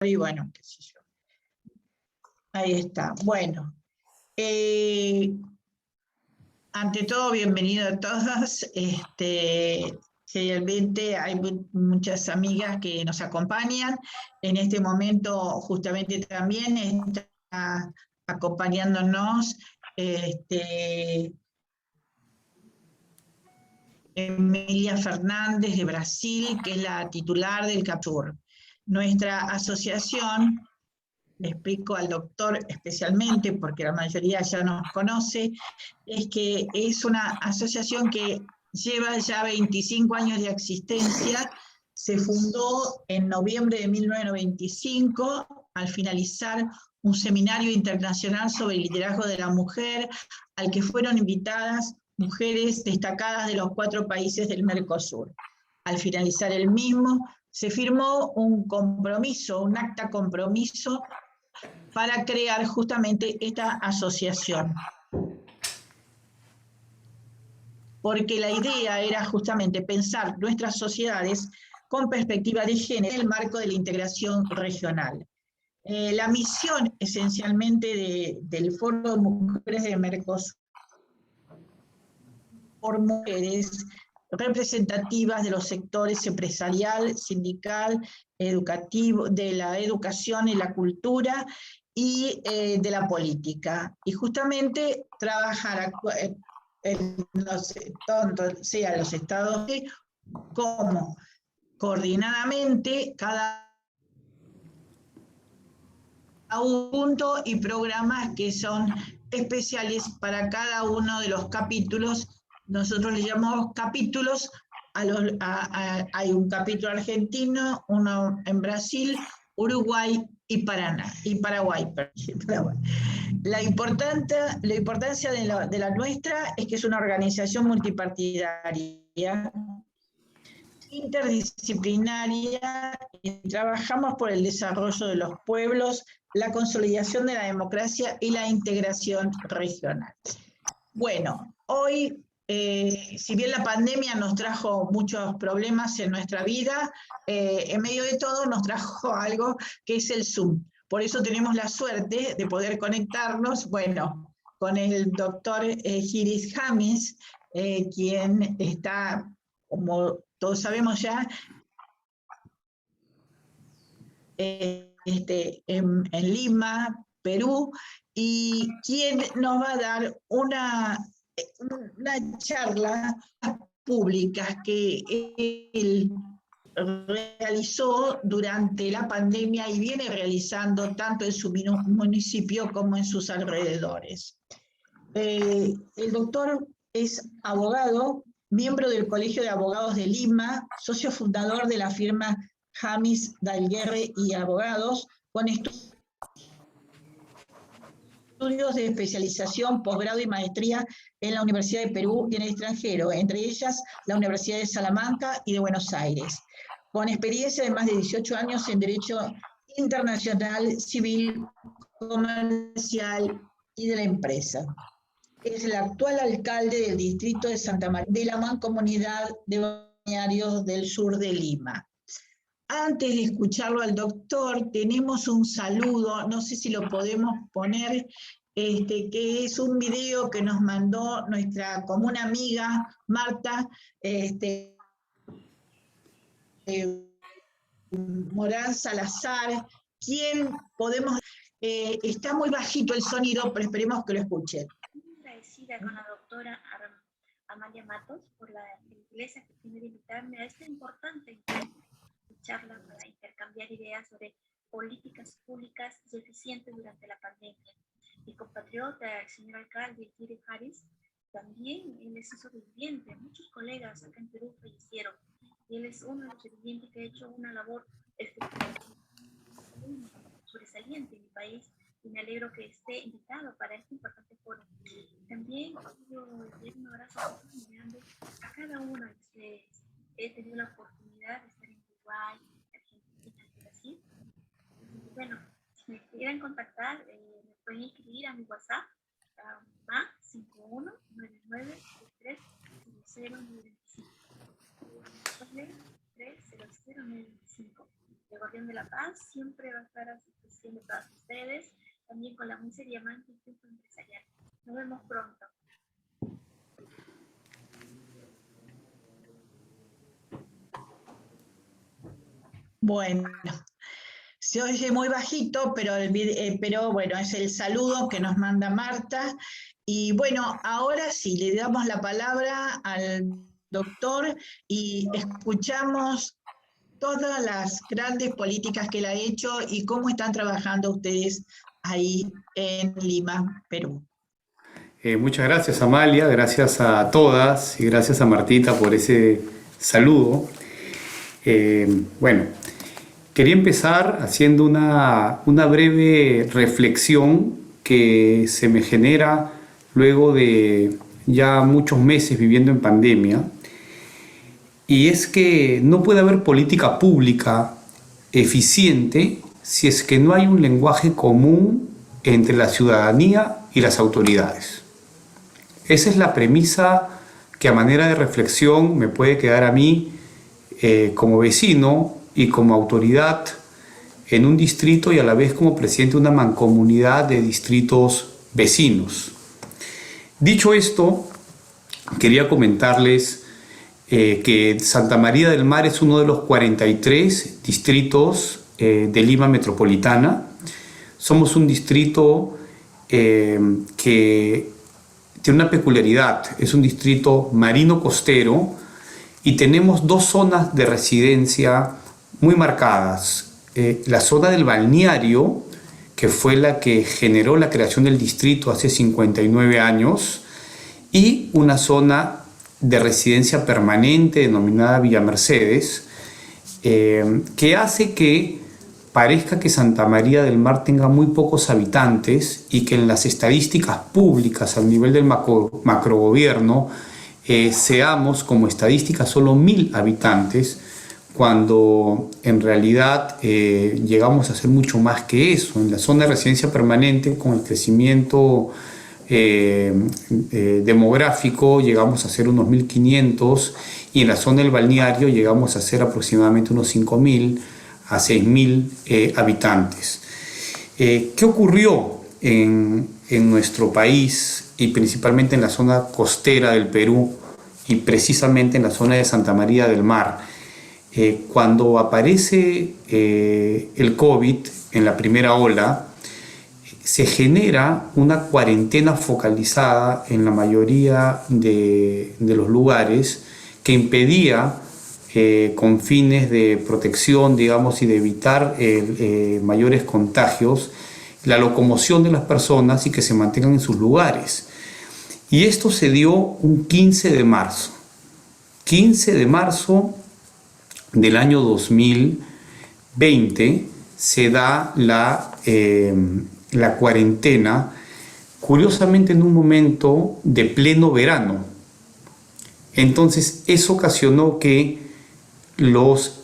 y bueno, qué sé yo. Ahí está. Bueno, ante todo, bienvenido a todos. Realmente hay muchas amigas que nos acompañan. En este momento, justamente también está acompañándonos Emilia Fernández de Brasil, que es la titular del CAPSUR. Nuestra asociación, le explico al doctor especialmente, porque la mayoría ya nos conoce, es que es una asociación que lleva ya 25 años de existencia. Se fundó en noviembre de 1995, al finalizar un seminario internacional sobre el liderazgo de la mujer, al que fueron invitadas mujeres destacadas de los 4 países del Mercosur. Al finalizar el mismo, se firmó un compromiso, un acta compromiso para crear justamente esta asociación. Porque la idea era justamente pensar nuestras sociedades con perspectiva de género en el marco de la integración regional. La misión esencialmente del Foro de Mujeres de Mercosur por mujeres representativas de los sectores empresarial, sindical, educativo, de la educación y la cultura y de la política. Y justamente trabajar tanto sea los estados como coordinadamente cada punto y programas que son especiales para cada uno de los capítulos. Nosotros le llamamos capítulos, hay un capítulo argentino, uno en Brasil, Uruguay y Paraguay. La importancia de la nuestra es que es una organización multipartidaria, interdisciplinaria, y trabajamos por el desarrollo de los pueblos, la consolidación de la democracia y la integración regional. Bueno, hoy, si bien la pandemia nos trajo muchos problemas en nuestra vida, en medio de todo nos trajo algo que es el Zoom. Por eso tenemos la suerte de poder conectarnos, bueno, con el doctor Giris James, quien está, como todos sabemos ya, en Lima, Perú, y quien nos va a dar una charla pública que él realizó durante la pandemia y viene realizando tanto en su municipio como en sus alrededores. El doctor es abogado, miembro del Colegio de Abogados de Lima, socio fundador de la firma James Dalguerre y Abogados, con estudios de especialización, posgrado y maestría en la Universidad de Perú y en el extranjero, entre ellas la Universidad de Salamanca y de Buenos Aires, con experiencia de más de 18 años en Derecho Internacional, Civil, Comercial y de la Empresa. Es el actual alcalde del distrito de Santa María de la Mancomunidad de Balnearios del sur de Lima. Antes de escucharlo al doctor, tenemos un saludo, no sé si lo podemos poner, que es un video que nos mandó nuestra común amiga Marta Morán Salazar, quien podemos, está muy bajito el sonido, pero esperemos que lo escuchen. Agradecida con la doctora Amalia Matos por la gentileza que tiene de invitarme a esta importante charla para intercambiar ideas sobre políticas públicas y eficientes durante la pandemia. Mi compatriota, el señor alcalde Giris James, también él es un sobreviviente. Muchos colegas acá en Perú fallecieron y él es uno de los sobrevivientes que ha hecho una labor sobresaliente en mi país y me alegro que esté invitado para este importante foro. También quiero enviar un abrazo muy grande a cada uno de ustedes. He tenido la oportunidad de estar en Uruguay, Argentina y Brasil. Bueno, si me quieran contactar, me pueden escribir a mi WhatsApp, más 5199330095. el Guardián de la Paz siempre va a estar asistiendo a todos ustedes, también con la muy seria Mancha Instituto Empresarial. Nos vemos pronto. Bueno, se oye muy bajito, pero bueno, es el saludo que nos manda Marta. Y bueno, ahora sí, le damos la palabra al doctor y escuchamos todas las grandes políticas que él ha hecho y cómo están trabajando ustedes ahí en Lima, Perú. Muchas gracias, Amalia, gracias a todas y gracias a Martita por ese saludo. Bueno, quería empezar haciendo una breve reflexión que se me genera luego de ya muchos meses viviendo en pandemia, y es que no puede haber política pública eficiente si es que no hay un lenguaje común entre la ciudadanía y las autoridades. Esa es la premisa que a manera de reflexión me puede quedar a mí como vecino y como autoridad en un distrito y a la vez como presidente de una mancomunidad de distritos vecinos. Dicho esto, quería comentarles que Santa María del Mar es uno de los 43 distritos de Lima Metropolitana. Somos un distrito que tiene una peculiaridad, es un distrito marino costero y tenemos dos zonas de residencia muy marcadas. La zona del balneario, que fue la que generó la creación del distrito hace 59 años, y una zona de residencia permanente denominada Villa Mercedes, que hace que parezca que Santa María del Mar tenga muy pocos habitantes y que en las estadísticas públicas al nivel del macrogobierno seamos como estadística solo 1000 habitantes, cuando en realidad llegamos a ser mucho más que eso. En la zona de residencia permanente, con el crecimiento demográfico, llegamos a ser unos 1500, y en la zona del balneario llegamos a ser aproximadamente unos 5000 a 6000 habitantes. ¿Qué ocurrió en nuestro país y principalmente en la zona costera del Perú y precisamente en la zona de Santa María del Mar? Cuando aparece el COVID en la primera ola, se genera una cuarentena focalizada en la mayoría de los lugares que impedía, con fines de protección, digamos, y de evitar mayores contagios, la locomoción de las personas y que se mantengan en sus lugares. Y esto se dio un 15 de marzo. 15 de marzo del año 2020 se da la cuarentena, curiosamente en un momento de pleno verano. Entonces eso ocasionó que los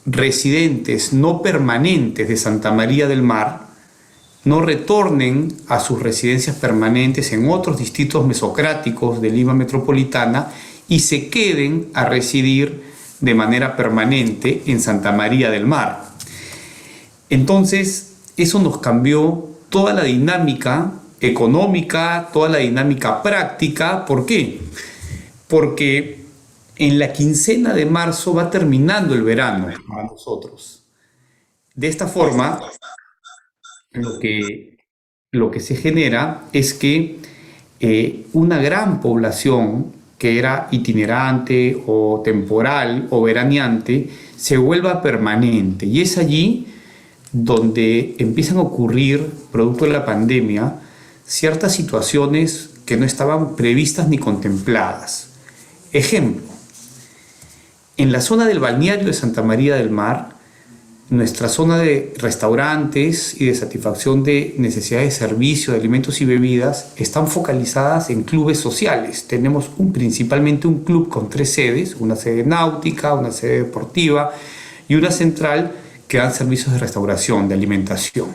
residentes no permanentes de Santa María del Mar no retornen a sus residencias permanentes en otros distritos mesocráticos de Lima Metropolitana y se queden a residir de manera permanente en Santa María del Mar. Entonces, eso nos cambió toda la dinámica económica, toda la dinámica práctica. ¿Por qué? Porque en la quincena de marzo va terminando el verano para nosotros. De esta forma, lo que se genera es que una gran población que era itinerante o temporal o veraneante se vuelva permanente, y es allí donde empiezan a ocurrir, producto de la pandemia, ciertas situaciones que no estaban previstas ni contempladas. Ejemplo, en la zona del balneario de Santa María del Mar, nuestra zona de restaurantes y de satisfacción de necesidades de servicio, de alimentos y bebidas están focalizadas en clubes sociales. Tenemos principalmente un club con 3 sedes, una sede náutica, una sede deportiva y una central que dan servicios de restauración, de alimentación.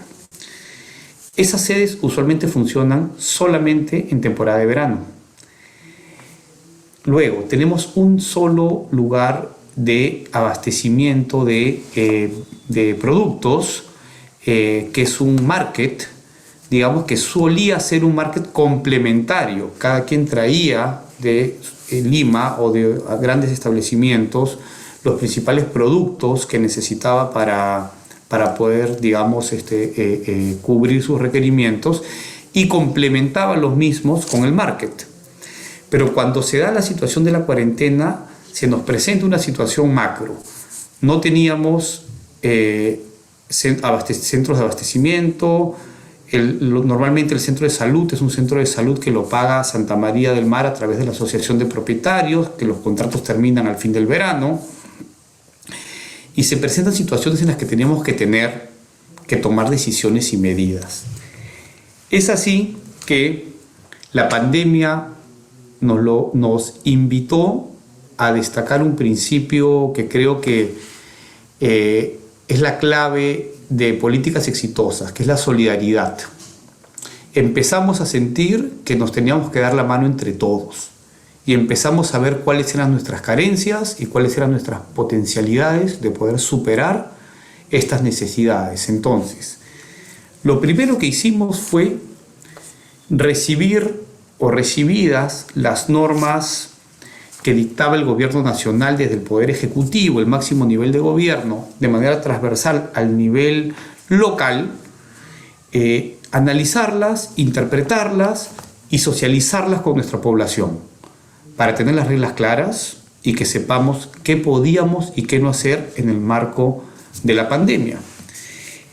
Esas sedes usualmente funcionan solamente en temporada de verano. Luego, tenemos un solo lugar de abastecimiento de productos, que es un market, digamos que solía ser un market complementario. Cada quien traía de Lima o de grandes establecimientos los principales productos que necesitaba para poder, digamos, cubrir sus requerimientos, y complementaba los mismos con el market. Pero cuando se da la situación de la cuarentena, se nos presenta una situación macro. No teníamos centros de abastecimiento. Normalmente el centro de salud es un centro de salud que lo paga Santa María del Mar a través de la asociación de propietarios, que los contratos terminan al fin del verano. Y se presentan situaciones en las que teníamos que tomar decisiones y medidas. Es así que la pandemia nos invitó a destacar un principio que creo que es la clave de políticas exitosas, que es la solidaridad. Empezamos a sentir que nos teníamos que dar la mano entre todos, y empezamos a ver cuáles eran nuestras carencias y cuáles eran nuestras potencialidades de poder superar estas necesidades. Entonces, lo primero que hicimos fue recibir o recibidas las normas que dictaba el gobierno nacional desde el Poder Ejecutivo, el máximo nivel de gobierno, de manera transversal al nivel local, analizarlas, interpretarlas y socializarlas con nuestra población, para tener las reglas claras y que sepamos qué podíamos y qué no hacer en el marco de la pandemia.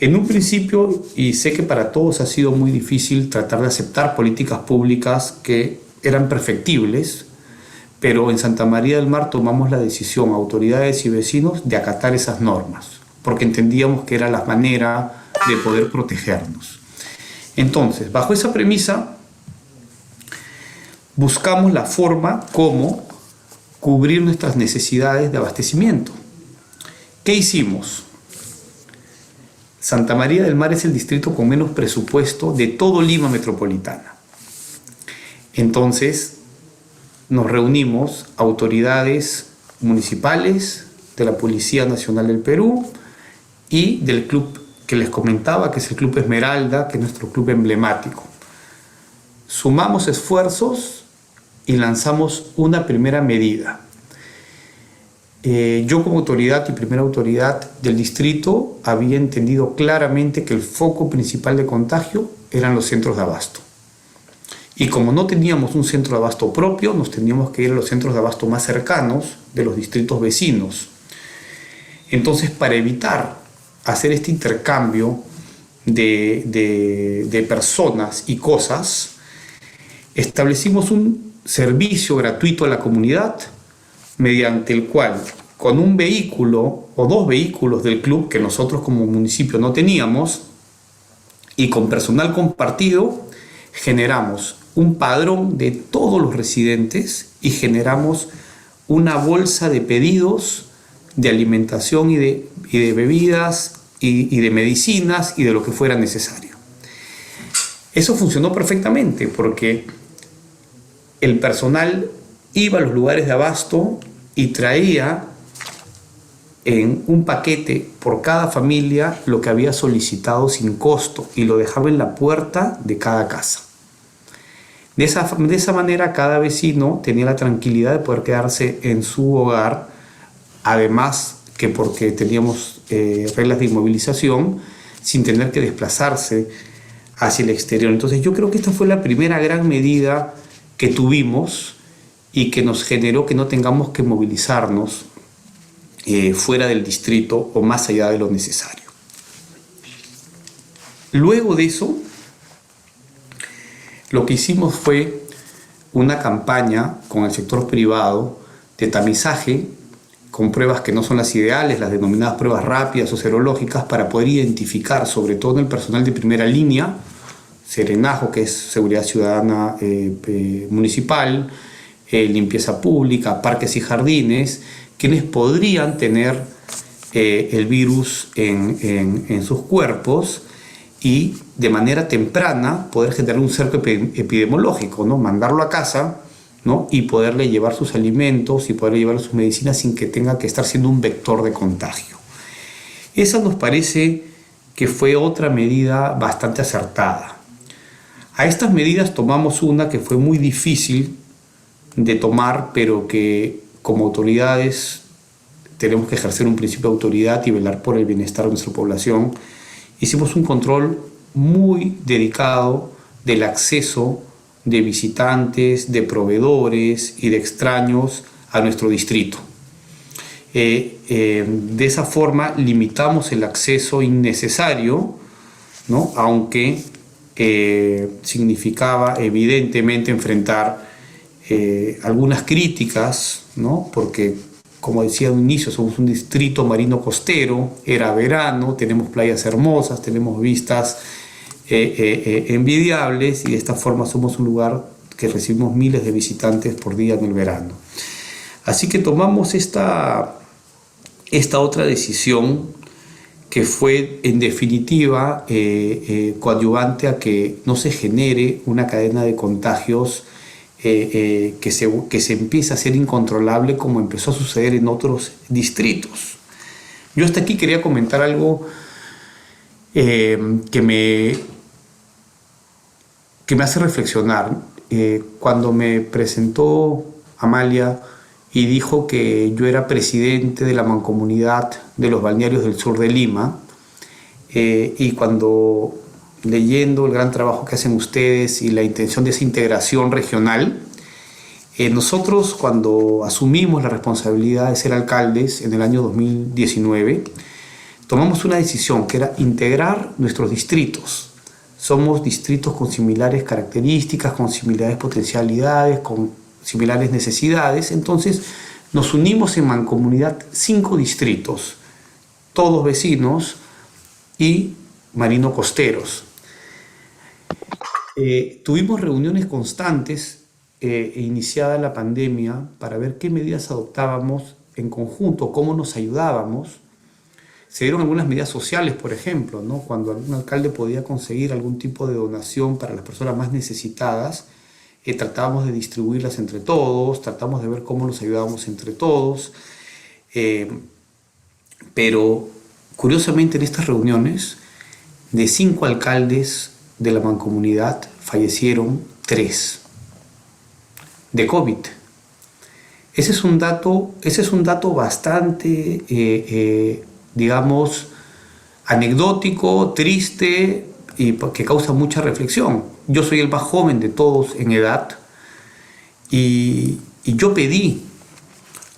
En un principio, y sé que para todos ha sido muy difícil tratar de aceptar políticas públicas que eran perfectibles, pero en Santa María del Mar tomamos la decisión, autoridades y vecinos, de acatar esas normas, porque entendíamos que era la manera de poder protegernos. Entonces, bajo esa premisa, buscamos la forma como cubrir nuestras necesidades de abastecimiento. ¿Qué hicimos? Santa María del Mar es el distrito con menos presupuesto de todo Lima metropolitana. Entonces, nos reunimos autoridades municipales, de la Policía Nacional del Perú y del club que les comentaba, que es el Club Esmeralda, que es nuestro club emblemático. Sumamos esfuerzos y lanzamos una primera medida. Yo, como autoridad y primera autoridad del distrito, había entendido claramente que el foco principal de contagio eran los centros de abasto. Y como no teníamos un centro de abasto propio, nos teníamos que ir a los centros de abasto más cercanos de los distritos vecinos. Entonces, para evitar hacer este intercambio de personas y cosas, establecimos un servicio gratuito a la comunidad, mediante el cual, con un vehículo o dos vehículos del club que nosotros como municipio no teníamos, y con personal compartido, generamos un padrón de todos los residentes y generamos una bolsa de pedidos de alimentación y de bebidas y de medicinas y de lo que fuera necesario. Eso funcionó perfectamente porque el personal iba a los lugares de abasto y traía en un paquete por cada familia lo que había solicitado sin costo y lo dejaba en la puerta de cada casa. De esa manera, cada vecino tenía la tranquilidad de poder quedarse en su hogar, además que porque teníamos reglas de inmovilización, sin tener que desplazarse hacia el exterior. Entonces yo creo que esta fue la primera gran medida que tuvimos y que nos generó que no tengamos que movilizarnos fuera del distrito o más allá de lo necesario. Luego de eso, lo que hicimos fue una campaña con el sector privado de tamizaje con pruebas que no son las ideales, las denominadas pruebas rápidas o serológicas, para poder identificar, sobre todo en el personal de primera línea, Serenajo, que es Seguridad Ciudadana Municipal, Limpieza Pública, Parques y Jardines, quienes podrían tener el virus en sus cuerpos y de manera temprana poder generar un cerco epidemiológico, ¿no? Mandarlo a casa ¿no? Y poderle llevar sus alimentos y poderle llevar sus medicinas sin que tenga que estar siendo un vector de contagio. Esa nos parece que fue otra medida bastante acertada. A estas medidas tomamos una que fue muy difícil de tomar, pero que como autoridades tenemos que ejercer un principio de autoridad y velar por el bienestar de nuestra población. Hicimos un control muy dedicado del acceso de visitantes, de proveedores y de extraños a nuestro distrito. De esa forma limitamos el acceso innecesario, ¿no? Aunque significaba evidentemente enfrentar algunas críticas, ¿no? Porque, como decía al inicio, somos un distrito marino costero, era verano, tenemos playas hermosas, tenemos vistas envidiables, y de esta forma somos un lugar que recibimos miles de visitantes por día en el verano. Así que tomamos esta otra decisión que fue en definitiva coadyuvante a que no se genere una cadena de contagios que se empieza a ser incontrolable, como empezó a suceder en otros distritos. Yo hasta aquí quería comentar algo que me hace reflexionar. Cuando me presentó Amalia y dijo que yo era presidente de la Mancomunidad de los Balnearios del Sur de Lima, y cuando leyendo el gran trabajo que hacen ustedes y la intención de esa integración regional, nosotros, cuando asumimos la responsabilidad de ser alcaldes en el año 2019, tomamos una decisión que era integrar nuestros distritos. Somos distritos con similares características, con similares potencialidades, con similares necesidades. Entonces nos unimos en mancomunidad 5 distritos, todos vecinos y marino-costeros. Tuvimos reuniones constantes iniciada la pandemia para ver qué medidas adoptábamos en conjunto, cómo nos ayudábamos. Se dieron algunas medidas sociales, por ejemplo, ¿no? Cuando algún alcalde podía conseguir algún tipo de donación para las personas más necesitadas, tratábamos de distribuirlas entre todos, tratamos de ver cómo nos ayudábamos entre todos. Pero curiosamente, en estas reuniones, de 5 alcaldes de la mancomunidad fallecieron 3 de COVID. Ese es un dato bastante, digamos, anecdótico, triste, y que causa mucha reflexión. Yo soy el más joven de todos en edad, y yo pedí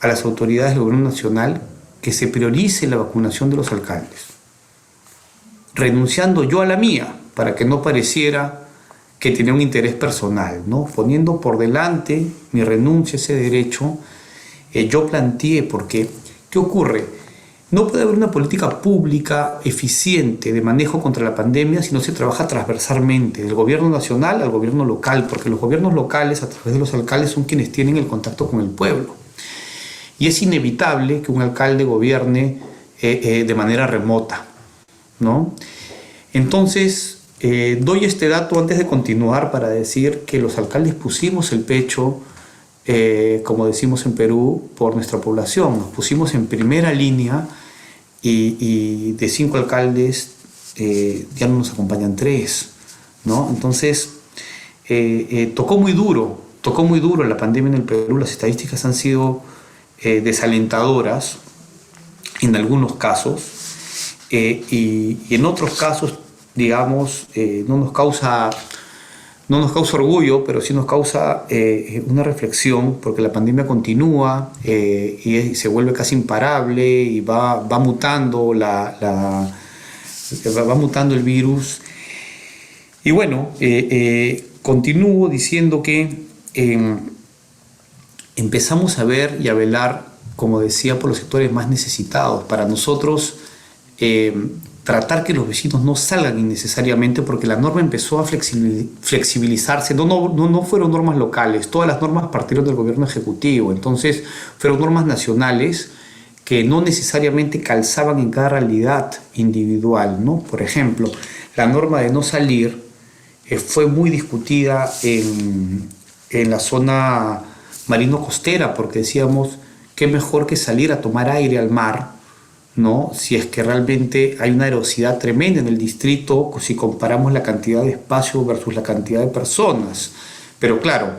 a las autoridades del gobierno nacional que se priorice la vacunación de los alcaldes, renunciando yo a la mía para que no pareciera que tenía un interés personal, ¿no? Poniendo por delante mi renuncia a ese derecho, yo planteé, porque ¿qué ocurre? No puede haber una política pública eficiente de manejo contra la pandemia si no se trabaja transversalmente, del gobierno nacional al gobierno local, porque los gobiernos locales, a través de los alcaldes, son quienes tienen el contacto con el pueblo. Y es inevitable que un alcalde gobierne de manera remota, ¿no? Entonces, doy este dato antes de continuar para decir que los alcaldes pusimos el pecho, como decimos en Perú, por nuestra población. Nos pusimos en primera línea, y de 5 alcaldes ya no nos acompañan 3, ¿no? Entonces, tocó muy duro la pandemia en el Perú. Las estadísticas han sido desalentadoras en algunos casos, y en otros casos, digamos, no nos causa orgullo, pero sí nos causa una reflexión, porque la pandemia continúa y se vuelve casi imparable, y va mutando va mutando el virus. Y bueno, continúo diciendo que empezamos a ver y a velar, como decía, por los sectores más necesitados. Para nosotros, tratar que los vecinos no salgan innecesariamente, porque la norma empezó a flexibilizarse. No fueron normas locales, todas las normas partieron del gobierno ejecutivo. Entonces fueron normas nacionales que no necesariamente calzaban en cada realidad individual, ¿no? Por ejemplo, la norma de no salir fue muy discutida en la zona marino-costera, porque decíamos, qué mejor que salir a tomar aire al mar, ¿no? Si es que realmente hay una erosidad tremenda en el distrito, si comparamos la cantidad de espacio versus la cantidad de personas. Pero claro,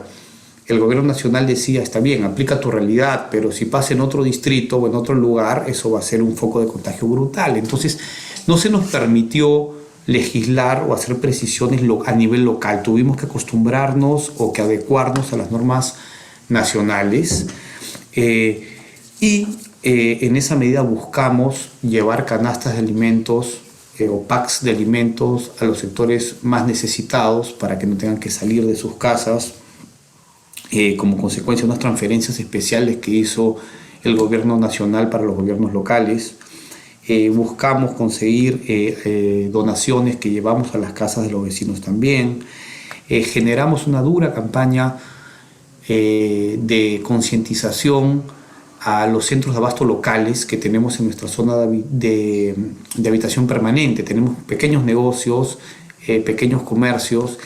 el gobierno nacional decía, está bien, aplica tu realidad, pero si pasa en otro distrito o en otro lugar, eso va a ser un foco de contagio brutal. Entonces, no se nos permitió legislar o hacer precisiones a nivel local. Tuvimos que acostumbrarnos o que adecuarnos a las normas nacionales. En esa medida buscamos llevar canastas de alimentos o packs de alimentos a los sectores más necesitados para que no tengan que salir de sus casas, como consecuencia de unas transferencias especiales que hizo el gobierno nacional para los gobiernos locales. Buscamos conseguir donaciones que llevamos a las casas de los vecinos también. Generamos una dura campaña de concientización a los centros de abasto locales que tenemos en nuestra zona de habitación permanente. Tenemos pequeños negocios, pequeños comercios.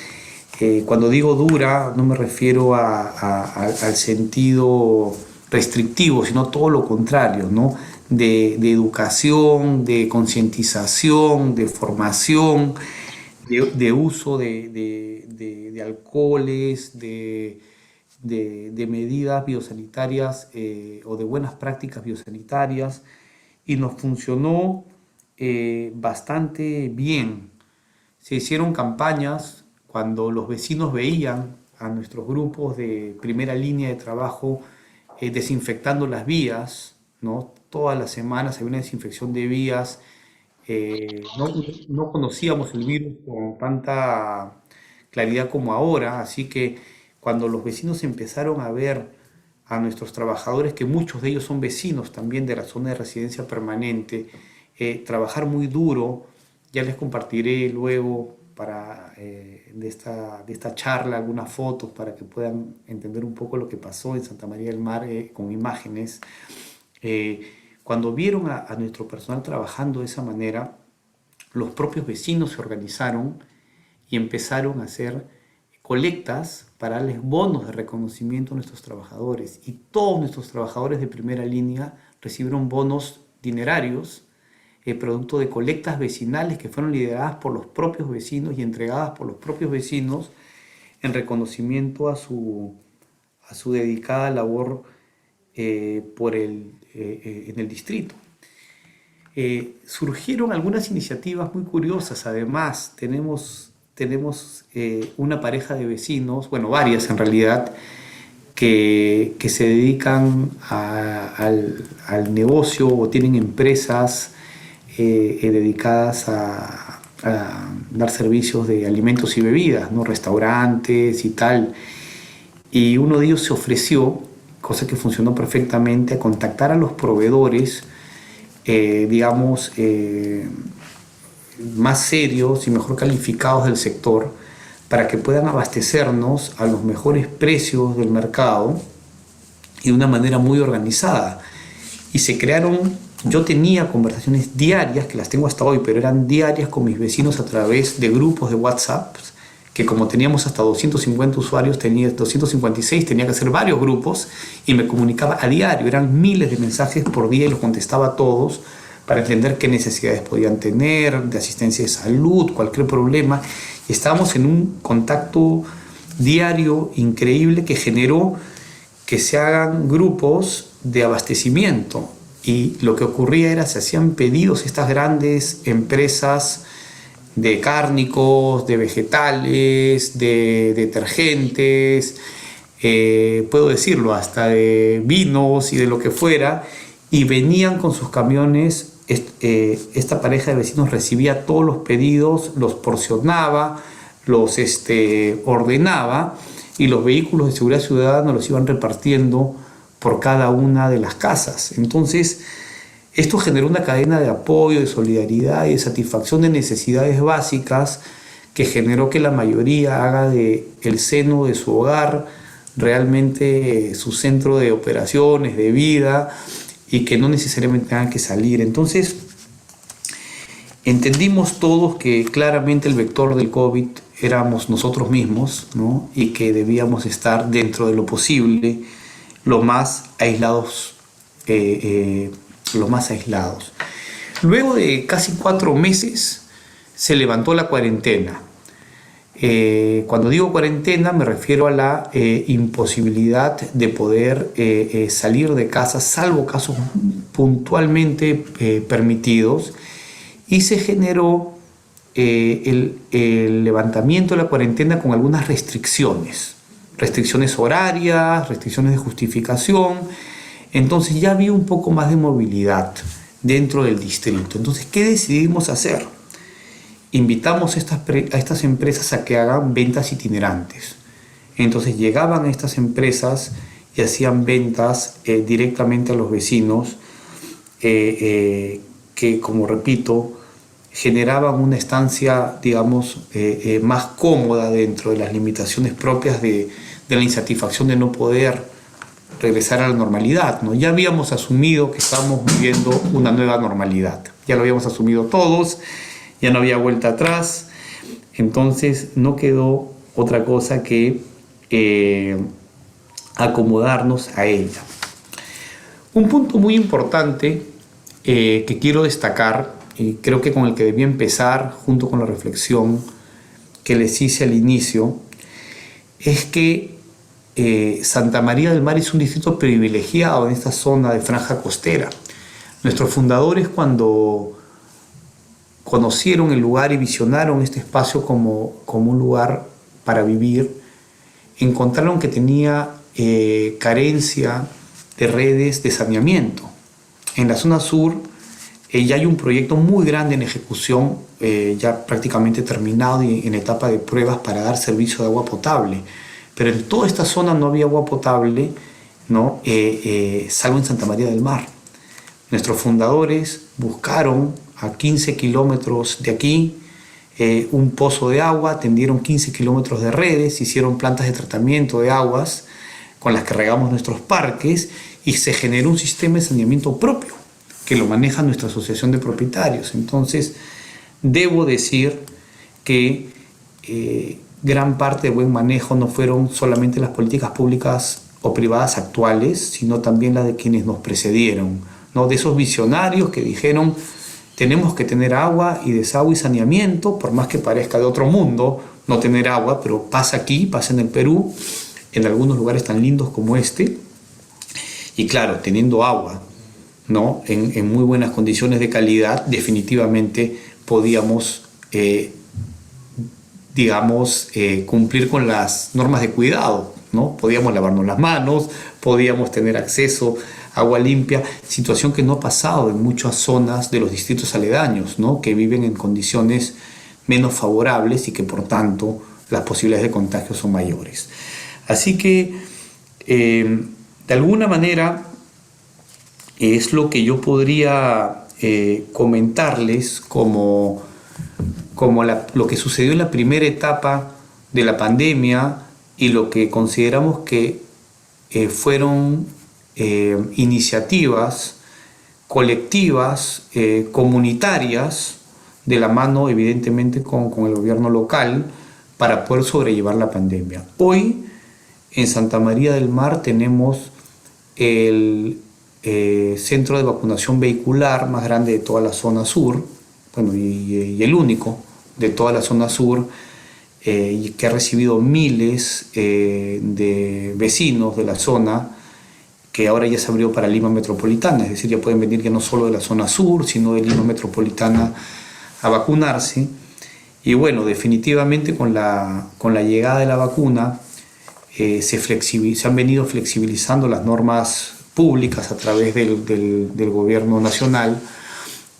Cuando digo dura, no me refiero al sentido restrictivo, sino todo lo contrario, ¿no? De educación, de concientización, de formación, de uso de alcoholes, de medidas biosanitarias o de buenas prácticas biosanitarias, y nos funcionó bastante bien. Se hicieron campañas cuando los vecinos veían a nuestros grupos de primera línea de trabajo desinfectando las vías, ¿no? Todas las semanas había una desinfección de vías. No conocíamos el virus con tanta claridad como ahora, así que cuando los vecinos empezaron a ver a nuestros trabajadores, que muchos de ellos son vecinos también de la zona de residencia permanente, trabajar muy duro, ya les compartiré luego de esta charla algunas fotos para que puedan entender un poco lo que pasó en Santa María del Mar con imágenes. Cuando vieron a nuestro personal trabajando de esa manera, los propios vecinos se organizaron y empezaron a hacer colectas para darles bonos de reconocimiento a nuestros trabajadores, y todos nuestros trabajadores de primera línea recibieron bonos dinerarios producto de colectas vecinales que fueron lideradas por los propios vecinos y entregadas por los propios vecinos en reconocimiento a su dedicada labor en el distrito. Surgieron algunas iniciativas muy curiosas. Además, tenemos una pareja de vecinos, bueno, varias en realidad, que se dedican al negocio o tienen empresas dedicadas a dar servicios de alimentos y bebidas, ¿no? Restaurantes y tal. Y uno de ellos se ofreció, cosa que funcionó perfectamente, a contactar a los proveedores, más serios y mejor calificados del sector, para que puedan abastecernos a los mejores precios del mercado y de una manera muy organizada. Y se crearon, yo tenía conversaciones diarias, que las tengo hasta hoy, pero eran diarias con mis vecinos a través de grupos de WhatsApp, que como teníamos hasta 250 usuarios, 256, tenía que hacer varios grupos y me comunicaba a diario. Eran miles de mensajes por día y los contestaba a todos para entender qué necesidades podían tener, de asistencia de salud, cualquier problema. Y estábamos en un contacto diario increíble que generó que se hagan grupos de abastecimiento. Y lo que ocurría era, se hacían pedidos estas grandes empresas de cárnicos, de vegetales, de detergentes, puedo decirlo, hasta de vinos y de lo que fuera, y venían con sus camiones. Esta pareja de vecinos recibía todos los pedidos, los porcionaba, los ordenaba, y los vehículos de seguridad ciudadana los iban repartiendo por cada una de las casas. Entonces, esto generó una cadena de apoyo, de solidaridad y de satisfacción de necesidades básicas, que generó que la mayoría haga del seno de su hogar realmente su centro de operaciones, de vida, y que no necesariamente tengan que salir. Entonces, entendimos todos que claramente el vector del COVID éramos nosotros mismos, ¿no? Y que debíamos estar dentro de lo posible los más aislados. Los más aislados. Luego de casi 4 meses se levantó la cuarentena. Cuando digo cuarentena me refiero a la imposibilidad de poder salir de casa, salvo casos puntualmente permitidos, y se generó el levantamiento de la cuarentena con algunas restricciones horarias, restricciones de justificación. Entonces ya había un poco más de movilidad dentro del distrito. Entonces, ¿qué decidimos hacer? Invitamos a estas empresas a que hagan ventas itinerantes. Entonces llegaban a estas empresas y hacían ventas directamente a los vecinos, que, como repito, generaban una estancia, digamos, más cómoda dentro de las limitaciones propias de la insatisfacción de no poder regresar a la normalidad, ¿no? Ya habíamos asumido que estábamos viviendo una nueva normalidad. Ya lo habíamos asumido todos, ya no había vuelta atrás. Entonces no quedó otra cosa que acomodarnos a ella. Un punto muy importante que quiero destacar, y creo que con el que debía empezar junto con la reflexión que les hice al inicio, es que Santa María del Mar es un distrito privilegiado en esta zona de franja costera. Nuestros fundadores, cuando conocieron el lugar y visionaron este espacio como un lugar para vivir, encontraron que tenía carencia de redes de saneamiento. En la zona sur ya hay un proyecto muy grande en ejecución, ya prácticamente terminado y en etapa de pruebas para dar servicio de agua potable. Pero en toda esta zona no había agua potable, ¿no? Salvo en Santa María del Mar. Nuestros fundadores buscaron a 15 kilómetros de aquí un pozo de agua, tendieron 15 kilómetros de redes, hicieron plantas de tratamiento de aguas con las que regamos nuestros parques y se generó un sistema de saneamiento propio que lo maneja nuestra asociación de propietarios. Entonces, debo decir que gran parte de buen manejo no fueron solamente las políticas públicas o privadas actuales, sino también las de quienes nos precedieron, ¿no? De esos visionarios que dijeron tenemos que tener agua y desagüe y saneamiento, por más que parezca de otro mundo no tener agua, pero pasa aquí, pasa en el Perú, en algunos lugares tan lindos como este, y claro, teniendo agua, ¿no? en muy buenas condiciones de calidad, definitivamente podíamos cumplir con las normas de cuidado, ¿no? Podíamos lavarnos las manos, podíamos tener acceso a agua limpia, situación que no ha pasado en muchas zonas de los distritos aledaños, ¿no? Que viven en condiciones menos favorables y que por tanto las posibilidades de contagio son mayores. Así que de alguna manera es lo que yo podría comentarles como lo que sucedió en la primera etapa de la pandemia y lo que consideramos que fueron iniciativas colectivas, comunitarias, de la mano evidentemente con el gobierno local para poder sobrellevar la pandemia. Hoy en Santa María del Mar tenemos el centro de vacunación vehicular más grande de toda la zona sur, bueno, y el único de toda la zona sur, que ha recibido miles de vecinos de la zona, que ahora ya se abrió para Lima Metropolitana, es decir, ya pueden venir ya no solo de la zona sur, sino de Lima Metropolitana a vacunarse. Y bueno, definitivamente con la llegada de la vacuna se han venido flexibilizando las normas públicas a través del gobierno nacional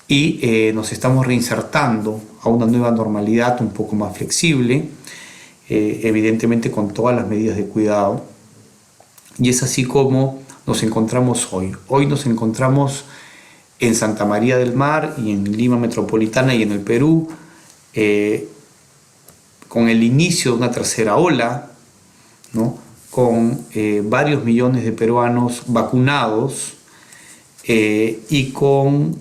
y nos estamos reinsertando a una nueva normalidad un poco más flexible, evidentemente con todas las medidas de cuidado. Y es así como nos encontramos hoy. Hoy nos encontramos en Santa María del Mar y en Lima Metropolitana y en el Perú, con el inicio de una tercera ola, ¿no? Con varios millones de peruanos vacunados y con,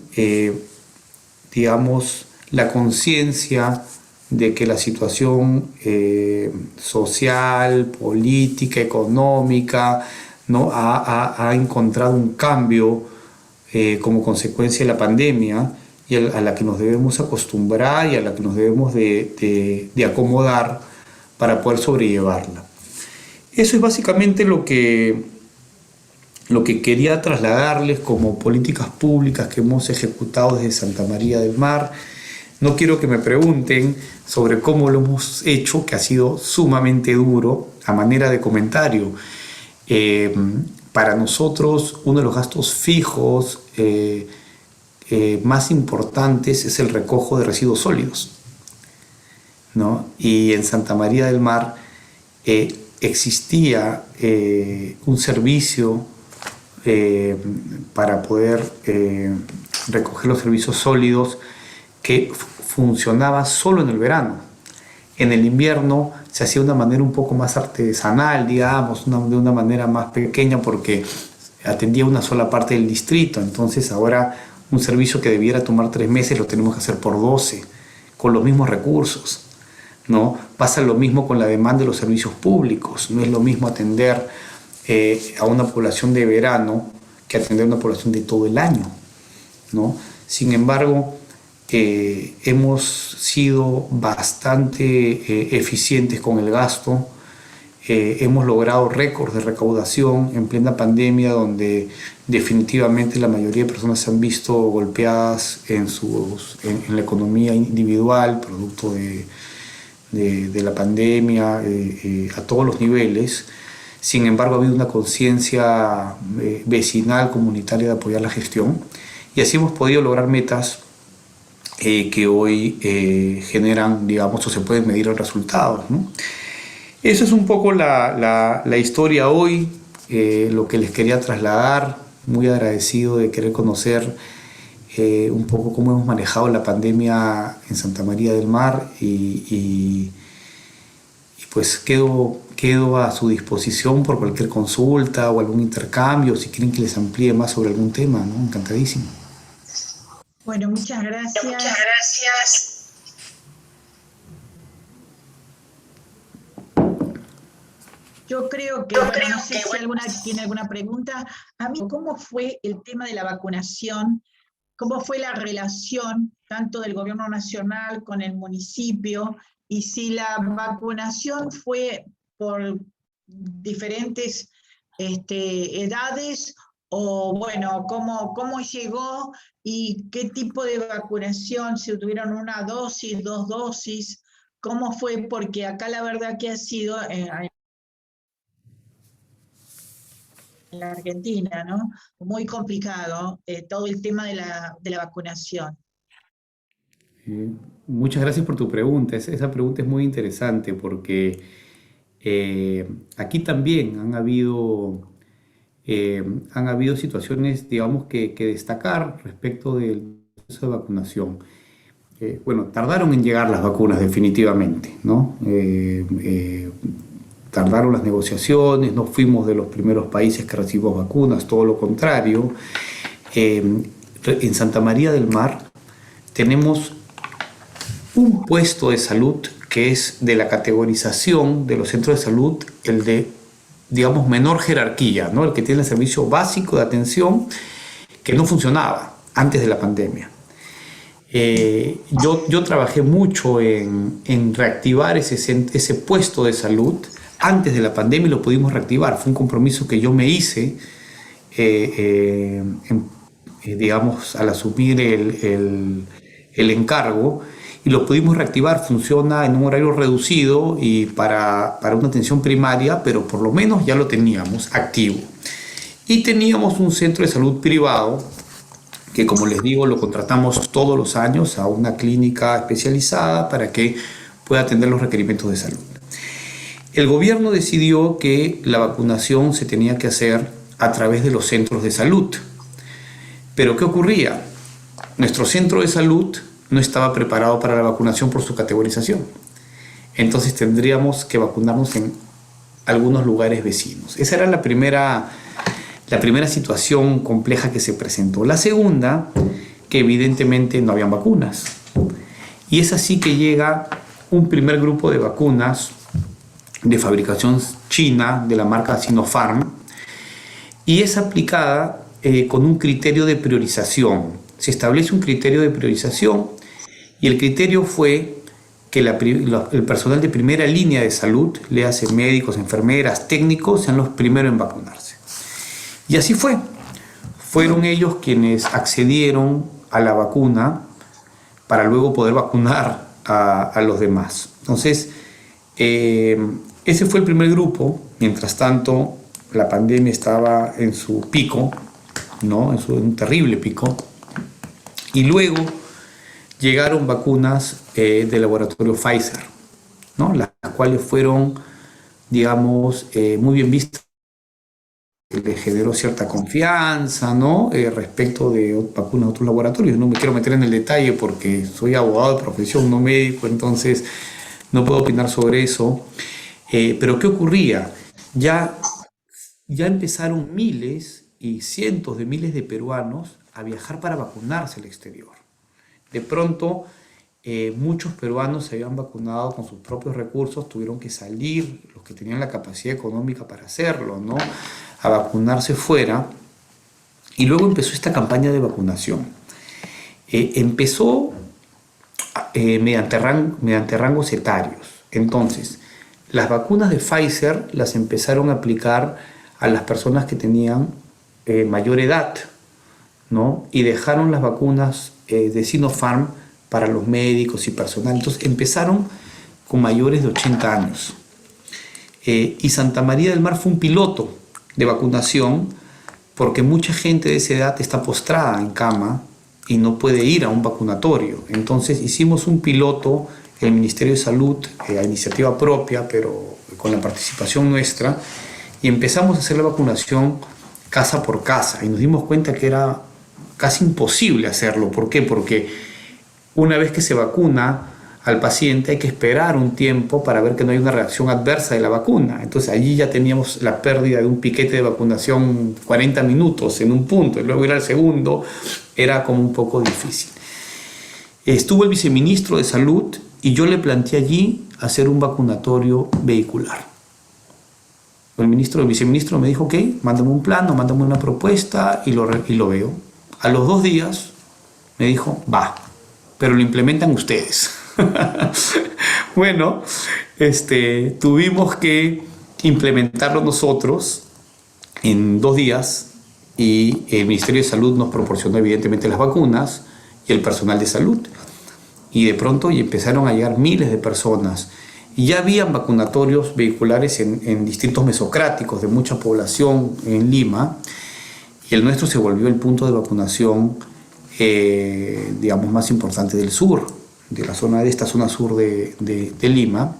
digamos, la conciencia de que la situación social, política, económica ¿no? ha encontrado un cambio como consecuencia de la pandemia y a la que nos debemos acostumbrar y a la que nos debemos de acomodar para poder sobrellevarla. Eso es básicamente lo que quería trasladarles como políticas públicas que hemos ejecutado desde Santa María del Mar. No quiero que me pregunten sobre cómo lo hemos hecho, que ha sido sumamente duro, a manera de comentario. Para nosotros, uno de los gastos fijos más importantes es el recojo de residuos sólidos, ¿no? Y en Santa María del Mar existía un servicio para poder recoger los servicios sólidos que funcionaba solo en el verano. En el invierno se hacía de una manera un poco más artesanal, digamos, de una manera más pequeña, porque atendía una sola parte del distrito. Entonces ahora un servicio que debiera tomar 3 meses lo tenemos que hacer por 12, con los mismos recursos, ¿no? Pasa lo mismo con la demanda de los servicios públicos. No es lo mismo atender a una población de verano que atender a una población de todo el año, ¿no? Sin embargo, hemos sido bastante eficientes con el gasto. Hemos logrado récords de recaudación en plena pandemia, donde definitivamente la mayoría de personas se han visto golpeadas en la economía individual, producto de la pandemia, a todos los niveles. Sin embargo, ha habido una conciencia vecinal, comunitaria, de apoyar la gestión, y así hemos podido lograr metas que hoy generan, digamos, o se pueden medir los resultados, ¿no? Eso es un poco la historia hoy, lo que les quería trasladar. Muy agradecido de querer conocer un poco cómo hemos manejado la pandemia en Santa María del Mar, y pues quedo a su disposición por cualquier consulta o algún intercambio, si quieren que les amplíe más sobre algún tema, ¿no? Encantadísimo. Bueno, muchas gracias. Yo creo que, no sé si alguna tiene alguna pregunta. A mí, ¿cómo fue el tema de la vacunación? ¿Cómo fue la relación tanto del gobierno nacional con el municipio? Y si la vacunación fue por diferentes edades, o bueno, ¿cómo llegó y qué tipo de vacunación? Si tuvieron 1 dosis, 2 dosis, ¿cómo fue? Porque acá la verdad que ha sido en la Argentina, ¿no? Muy complicado todo el tema de la vacunación. Muchas gracias por tu pregunta. Esa pregunta es muy interesante porque aquí también han habido situaciones, digamos, que destacar respecto del proceso de vacunación. Bueno, tardaron en llegar las vacunas definitivamente, ¿no? Tardaron las negociaciones, no fuimos de los primeros países que recibimos vacunas, todo lo contrario. En Santa María del Mar tenemos un puesto de salud que es de la categorización de los centros de salud, el de, digamos, menor jerarquía, ¿no? El que tiene el servicio básico de atención, que no funcionaba antes de la pandemia. Yo trabajé mucho en reactivar ese puesto de salud antes de la pandemia, y lo pudimos reactivar. Fue un compromiso que yo me hice, digamos, al asumir el encargo, y lo pudimos reactivar. Funciona en un horario reducido y para una atención primaria, pero por lo menos ya lo teníamos activo. Y teníamos un centro de salud privado que, como les digo, lo contratamos todos los años a una clínica especializada para que pueda atender los requerimientos de salud. El gobierno decidió que la vacunación se tenía que hacer a través de los centros de salud. Pero ¿qué ocurría? Nuestro centro de salud no estaba preparado para la vacunación por su categorización. Entonces tendríamos que vacunarnos en algunos lugares vecinos. Esa era la primera situación compleja que se presentó. La segunda, que evidentemente no habían vacunas. Y es así que llega un primer grupo de vacunas de fabricación china de la marca Sinopharm, y es aplicada con un criterio de priorización. Se establece un criterio de priorización y el criterio fue que el personal de primera línea de salud, le hace médicos, enfermeras, técnicos, sean los primeros en vacunarse. Y así fue. Fueron ellos quienes accedieron a la vacuna para luego poder vacunar a los demás. Entonces, ese fue el primer grupo. Mientras tanto, la pandemia estaba en su pico, ¿no? En un terrible pico. Y luego llegaron vacunas del laboratorio Pfizer, ¿no? Las cuales fueron, digamos, muy bien vistas. Le generó cierta confianza, ¿no? Respecto de vacunas de otros laboratorios. No me quiero meter en el detalle porque soy abogado de profesión, no médico, entonces no puedo opinar sobre eso. Pero ¿qué ocurría? Ya empezaron miles y cientos de miles de peruanos a viajar para vacunarse al exterior. De pronto, muchos peruanos se habían vacunado con sus propios recursos, tuvieron que salir, los que tenían la capacidad económica para hacerlo, ¿no? A vacunarse fuera. Y luego empezó esta campaña de vacunación. Empezó mediante rangos etarios. Entonces, las vacunas de Pfizer las empezaron a aplicar a las personas que tenían mayor edad, ¿no? Y dejaron las vacunas de Sinopharm para los médicos y personal. Entonces empezaron con mayores de 80 años. Y Santa María del Mar fue un piloto de vacunación porque mucha gente de esa edad está postrada en cama y no puede ir a un vacunatorio. Entonces hicimos un piloto en el Ministerio de Salud, a iniciativa propia, pero con la participación nuestra, y empezamos a hacer la vacunación casa por casa y nos dimos cuenta que era casi imposible hacerlo. ¿Por qué? Porque una vez que se vacuna al paciente hay que esperar un tiempo para ver que no hay una reacción adversa de la vacuna. Entonces allí ya teníamos la pérdida de un piquete de vacunación 40 minutos en un punto y luego ir al segundo era como un poco difícil. Estuvo el viceministro de Salud y yo le planteé allí hacer un vacunatorio vehicular. El viceministro me dijo, ok, mándame un plano, mándame una propuesta y lo veo. A los 2 días me dijo, va, pero lo implementan ustedes. Bueno, tuvimos que implementarlo nosotros en 2 días y el Ministerio de Salud nos proporcionó evidentemente las vacunas y el personal de salud. Y de pronto empezaron a llegar miles de personas. Y ya habían vacunatorios vehiculares en distritos mesocráticos de mucha población en Lima. Y el nuestro se volvió el punto de vacunación, digamos, más importante del sur, de esta zona sur de Lima.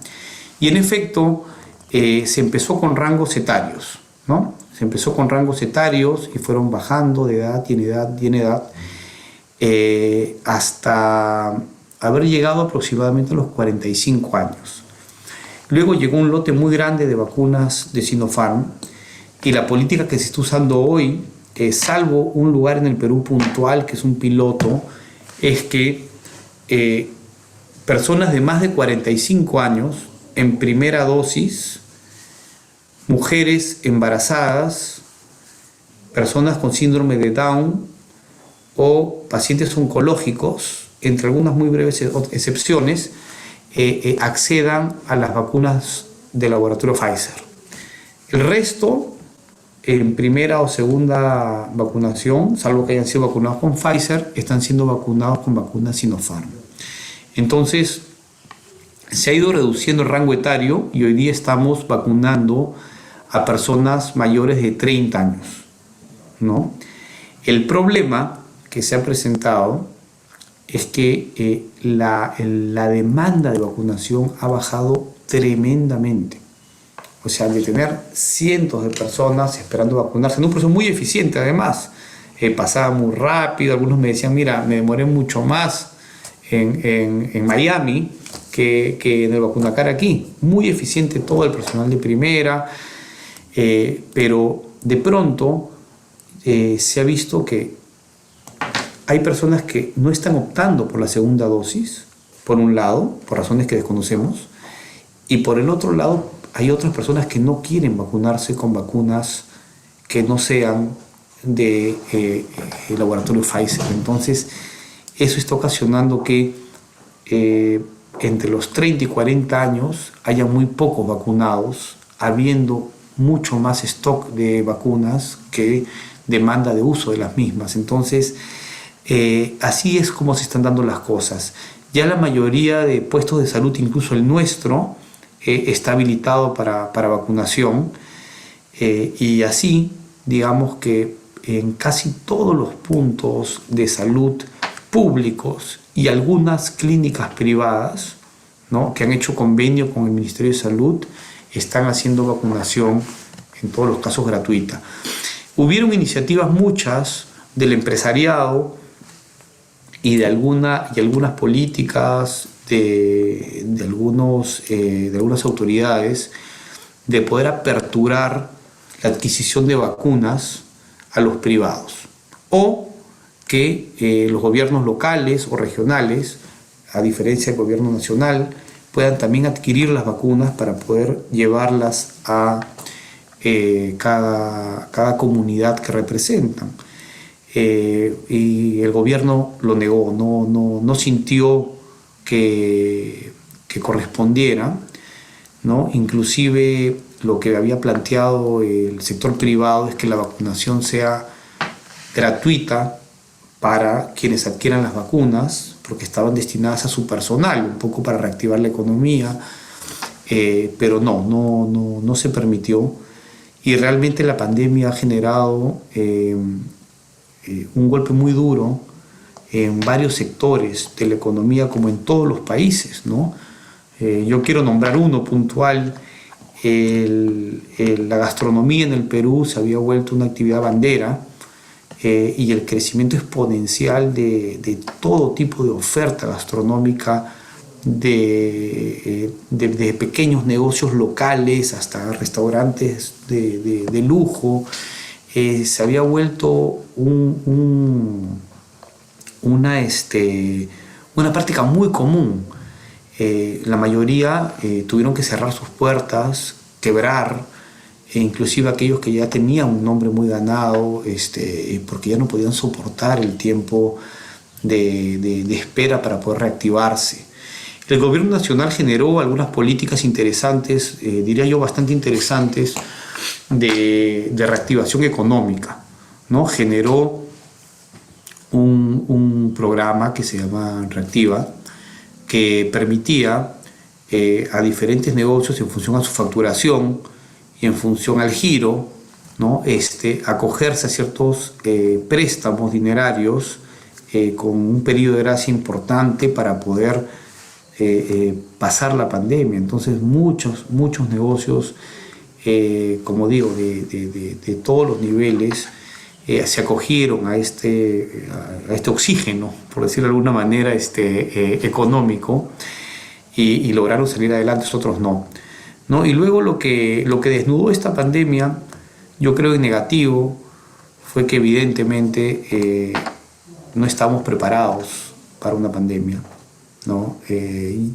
Y en efecto, se empezó con rangos etarios, ¿no? Se empezó con rangos etarios y fueron bajando de edad y en edad, hasta haber llegado aproximadamente a los 45 años. Luego llegó un lote muy grande de vacunas de Sinopharm y la política que se está usando hoy, salvo un lugar en el Perú puntual que es un piloto, es que personas de más de 45 años en primera dosis, mujeres embarazadas, personas con síndrome de Down o pacientes oncológicos, entre algunas muy breves excepciones, accedan a las vacunas del laboratorio Pfizer. El resto, en primera o segunda vacunación, salvo que hayan sido vacunados con Pfizer, están siendo vacunados con vacunas Sinopharm. Entonces, se ha ido reduciendo el rango etario y hoy día estamos vacunando a personas mayores de 30 años, ¿no? El problema que se ha presentado es que la demanda de vacunación ha bajado tremendamente. O sea, de tener cientos de personas esperando vacunarse, en un proceso muy eficiente además, pasaba muy rápido. Algunos me decían, mira, me demoré mucho más en Miami que en el Vacunacar aquí. Muy eficiente todo el personal de primera, pero de pronto se ha visto que hay personas que no están optando por la segunda dosis, por un lado, por razones que desconocemos, y por el otro lado hay otras personas que no quieren vacunarse con vacunas que no sean de el laboratorio Pfizer. Entonces, eso está ocasionando que entre los 30 y 40 años haya muy pocos vacunados, habiendo mucho más stock de vacunas que demanda de uso de las mismas. Entonces, así es como se están dando las cosas. Ya la mayoría de puestos de salud, incluso el nuestro, está habilitado para vacunación, y así, digamos que en casi todos los puntos de salud públicos y algunas clínicas privadas, ¿no?, que han hecho convenio con el Ministerio de Salud, están haciendo vacunación, en todos los casos gratuita. Hubieron iniciativas muchas del empresariado y de algunas políticas de algunas autoridades de poder aperturar la adquisición de vacunas a los privados, o que los gobiernos locales o regionales, a diferencia del gobierno nacional, puedan también adquirir las vacunas para poder llevarlas a cada comunidad que representan. Y el gobierno lo negó, no sintió que correspondiera, ¿no? Inclusive lo que había planteado el sector privado es que la vacunación sea gratuita para quienes adquieran las vacunas, porque estaban destinadas a su personal, un poco para reactivar la economía, pero no se permitió, y realmente la pandemia ha generado un golpe muy duro en varios sectores de la economía, como en todos los países, ¿no? Yo quiero nombrar uno puntual. La gastronomía en el Perú se había vuelto una actividad bandera, y el crecimiento exponencial de todo tipo de oferta gastronómica, de pequeños negocios locales hasta restaurantes de lujo, se había vuelto una práctica muy común. La mayoría tuvieron que cerrar sus puertas, quebrar, e inclusive aquellos que ya tenían un nombre muy ganado, porque ya no podían soportar el tiempo de espera para poder reactivarse. El gobierno nacional generó algunas políticas interesantes, diría yo bastante interesantes, de reactivación económica, ¿no? Generó un programa que se llama Reactiva, que permitía a diferentes negocios, en función a su facturación y en función al giro, ¿no?, acogerse a ciertos préstamos dinerarios con un periodo de gracia importante para poder pasar la pandemia. Entonces muchos negocios, como digo, de todos los niveles, se acogieron a este oxígeno, por decirlo de alguna manera, económico, y lograron salir adelante, otros no. Y luego lo que desnudó esta pandemia, yo creo en negativo, fue que evidentemente no estamos preparados para una pandemia, ¿no?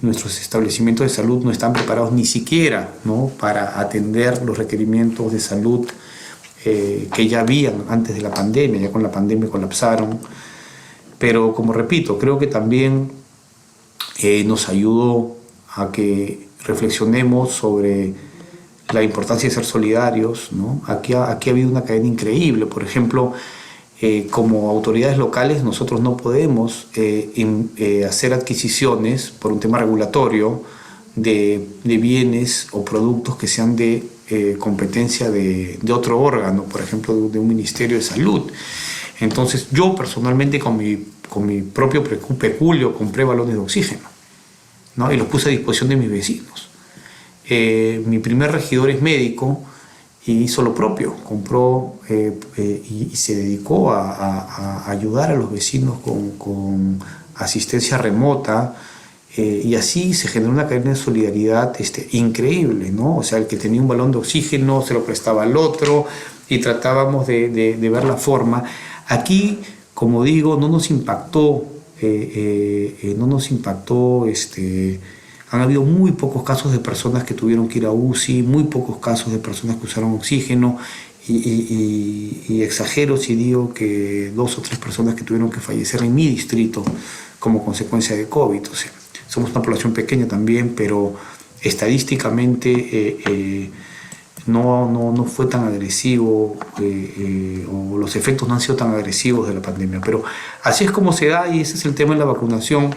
Nuestros establecimientos de salud no están preparados ni siquiera, ¿no?, para atender los requerimientos de salud que ya habían antes de la pandemia. Ya con la pandemia colapsaron. Pero, como repito, creo que también nos ayudó a que reflexionemos sobre la importancia de ser solidarios, ¿no? Aquí ha habido una cadena increíble. Por ejemplo, como autoridades locales, nosotros no podemos hacer adquisiciones por un tema regulatorio de bienes o productos que sean de competencia de otro órgano, por ejemplo, de un Ministerio de Salud. Entonces, yo personalmente con mi propio peculio compré balones de oxígeno, ¿no?, y los puse a disposición de mis vecinos. Mi primer regidor es médico y hizo lo propio, compró y se dedicó a ayudar a los vecinos con asistencia remota, y así se generó una cadena de solidaridad increíble, ¿no? O sea, el que tenía un balón de oxígeno se lo prestaba al otro, y tratábamos de ver la forma. Aquí, como digo, no nos impactó, han habido muy pocos casos de personas que tuvieron que ir a UCI, muy pocos casos de personas que usaron oxígeno, y exagero si digo que 2 o 3 personas que tuvieron que fallecer en mi distrito como consecuencia de COVID. O sea, somos una población pequeña también, pero estadísticamente no fue tan agresivo, o los efectos no han sido tan agresivos de la pandemia. Pero así es como se da, y ese es el tema de la vacunación.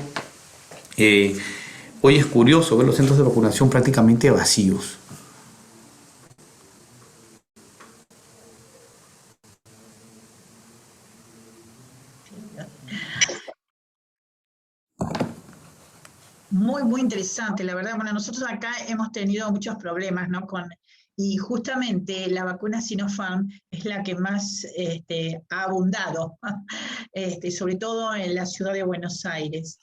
Hoy es curioso ver los centros de vacunación prácticamente vacíos. Muy, muy interesante, la verdad. Bueno, nosotros acá hemos tenido muchos problemas, ¿no? Y justamente la vacuna Sinopharm es la que más ha abundado, sobre todo en la ciudad de Buenos Aires.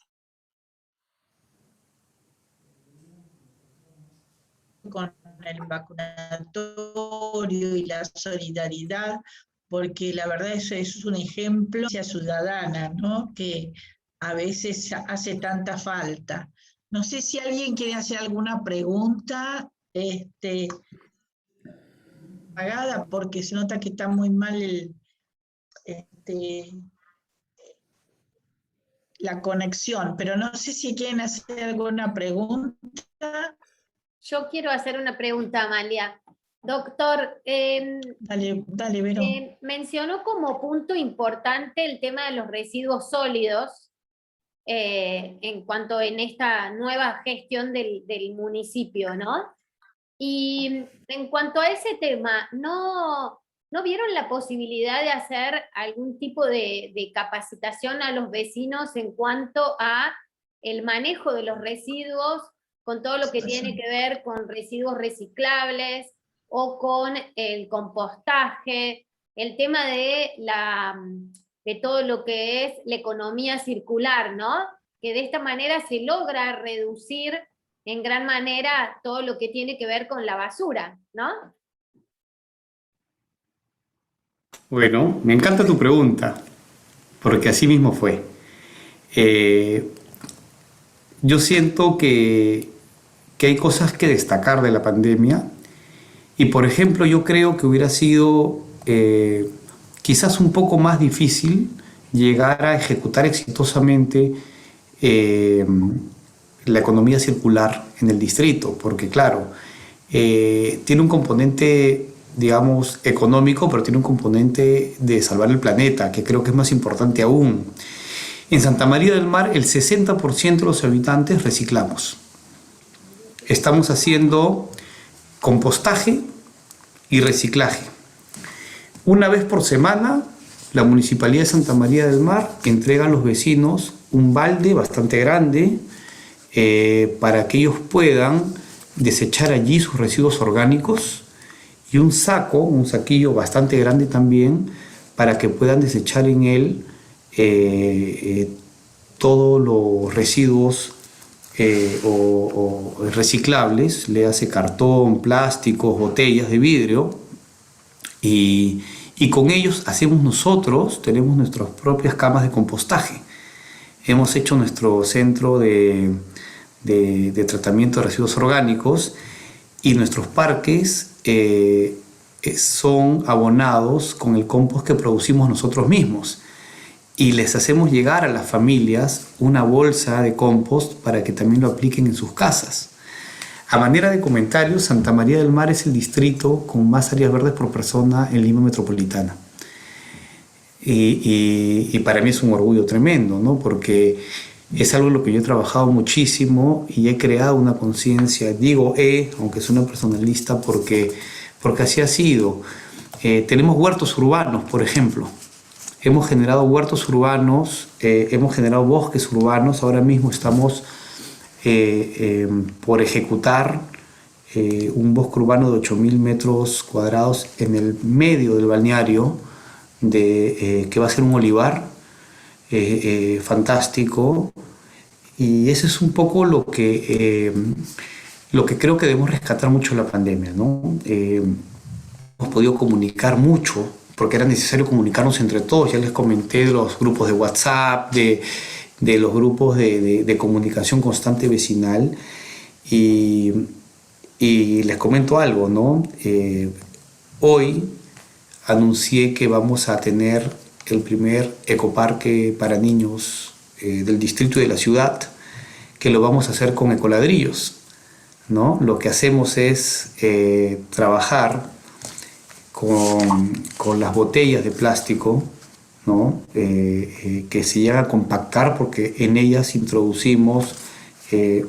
Con el vacunatorio y la solidaridad, porque la verdad eso es un ejemplo ciudadana, ¿no? Que a veces hace tanta falta. No sé si alguien quiere hacer alguna pregunta, pagada, porque se nota que está muy mal la conexión, pero no sé si quieren hacer alguna pregunta. Yo quiero hacer una pregunta, Amalia. Doctor, Dale, Vero. mencionó como punto importante el tema de los residuos sólidos en cuanto en esta nueva gestión del municipio, ¿no? Y en cuanto a ese tema, ¿no vieron la posibilidad de hacer algún tipo de capacitación a los vecinos en cuanto a el manejo de los residuos, con todo lo que tiene que ver con residuos reciclables o con el compostaje, el tema de todo lo que es la economía circular, ¿no? Que de esta manera se logra reducir en gran manera todo lo que tiene que ver con la basura, ¿no? Bueno, me encanta tu pregunta, porque así mismo fue. Yo siento que hay cosas que destacar de la pandemia, y por ejemplo yo creo que hubiera sido quizás un poco más difícil llegar a ejecutar exitosamente la economía circular en el distrito, porque claro, tiene un componente, digamos, económico, pero tiene un componente de salvar el planeta, que creo que es más importante aún. En Santa María del Mar, el 60% de los habitantes reciclamos. Estamos haciendo compostaje y reciclaje. Una vez por semana, la Municipalidad de Santa María del Mar entrega a los vecinos un balde bastante grande para que ellos puedan desechar allí sus residuos orgánicos, y un saquillo bastante grande también, para que puedan desechar en él todos los residuos o reciclables, le hace cartón, plásticos, botellas de vidrio, y con ellos tenemos nuestras propias camas de compostaje. Hemos hecho nuestro centro de tratamiento de residuos orgánicos, y nuestros parques son abonados con el compost que producimos nosotros mismos, y les hacemos llegar a las familias una bolsa de compost para que también lo apliquen en sus casas. A manera de comentario, Santa María del Mar es el distrito con más áreas verdes por persona en Lima metropolitana. Y para mí es un orgullo tremendo, ¿no? Porque es algo en lo que yo he trabajado muchísimo y he creado una conciencia. Digo aunque soy una personalista, porque así ha sido. Tenemos huertos urbanos, por ejemplo. Hemos generado huertos urbanos, hemos generado bosques urbanos. Ahora mismo estamos por ejecutar un bosque urbano de 8.000 metros cuadrados en el medio del balneario, que va a ser un olivar fantástico. Y eso es un poco lo que creo que debemos rescatar mucho de la pandemia, ¿no? Hemos podido comunicar mucho, porque era necesario comunicarnos entre todos. Ya les comenté de los grupos de WhatsApp, de los grupos de comunicación constante vecinal, y les comento algo, ¿no? Hoy anuncié que vamos a tener el primer ecoparque para niños del distrito y de la ciudad, que lo vamos a hacer con ecoladrillos, ¿no? Lo que hacemos es trabajar con las botellas de plástico, ¿no? Que se llegan a compactar porque en ellas introducimos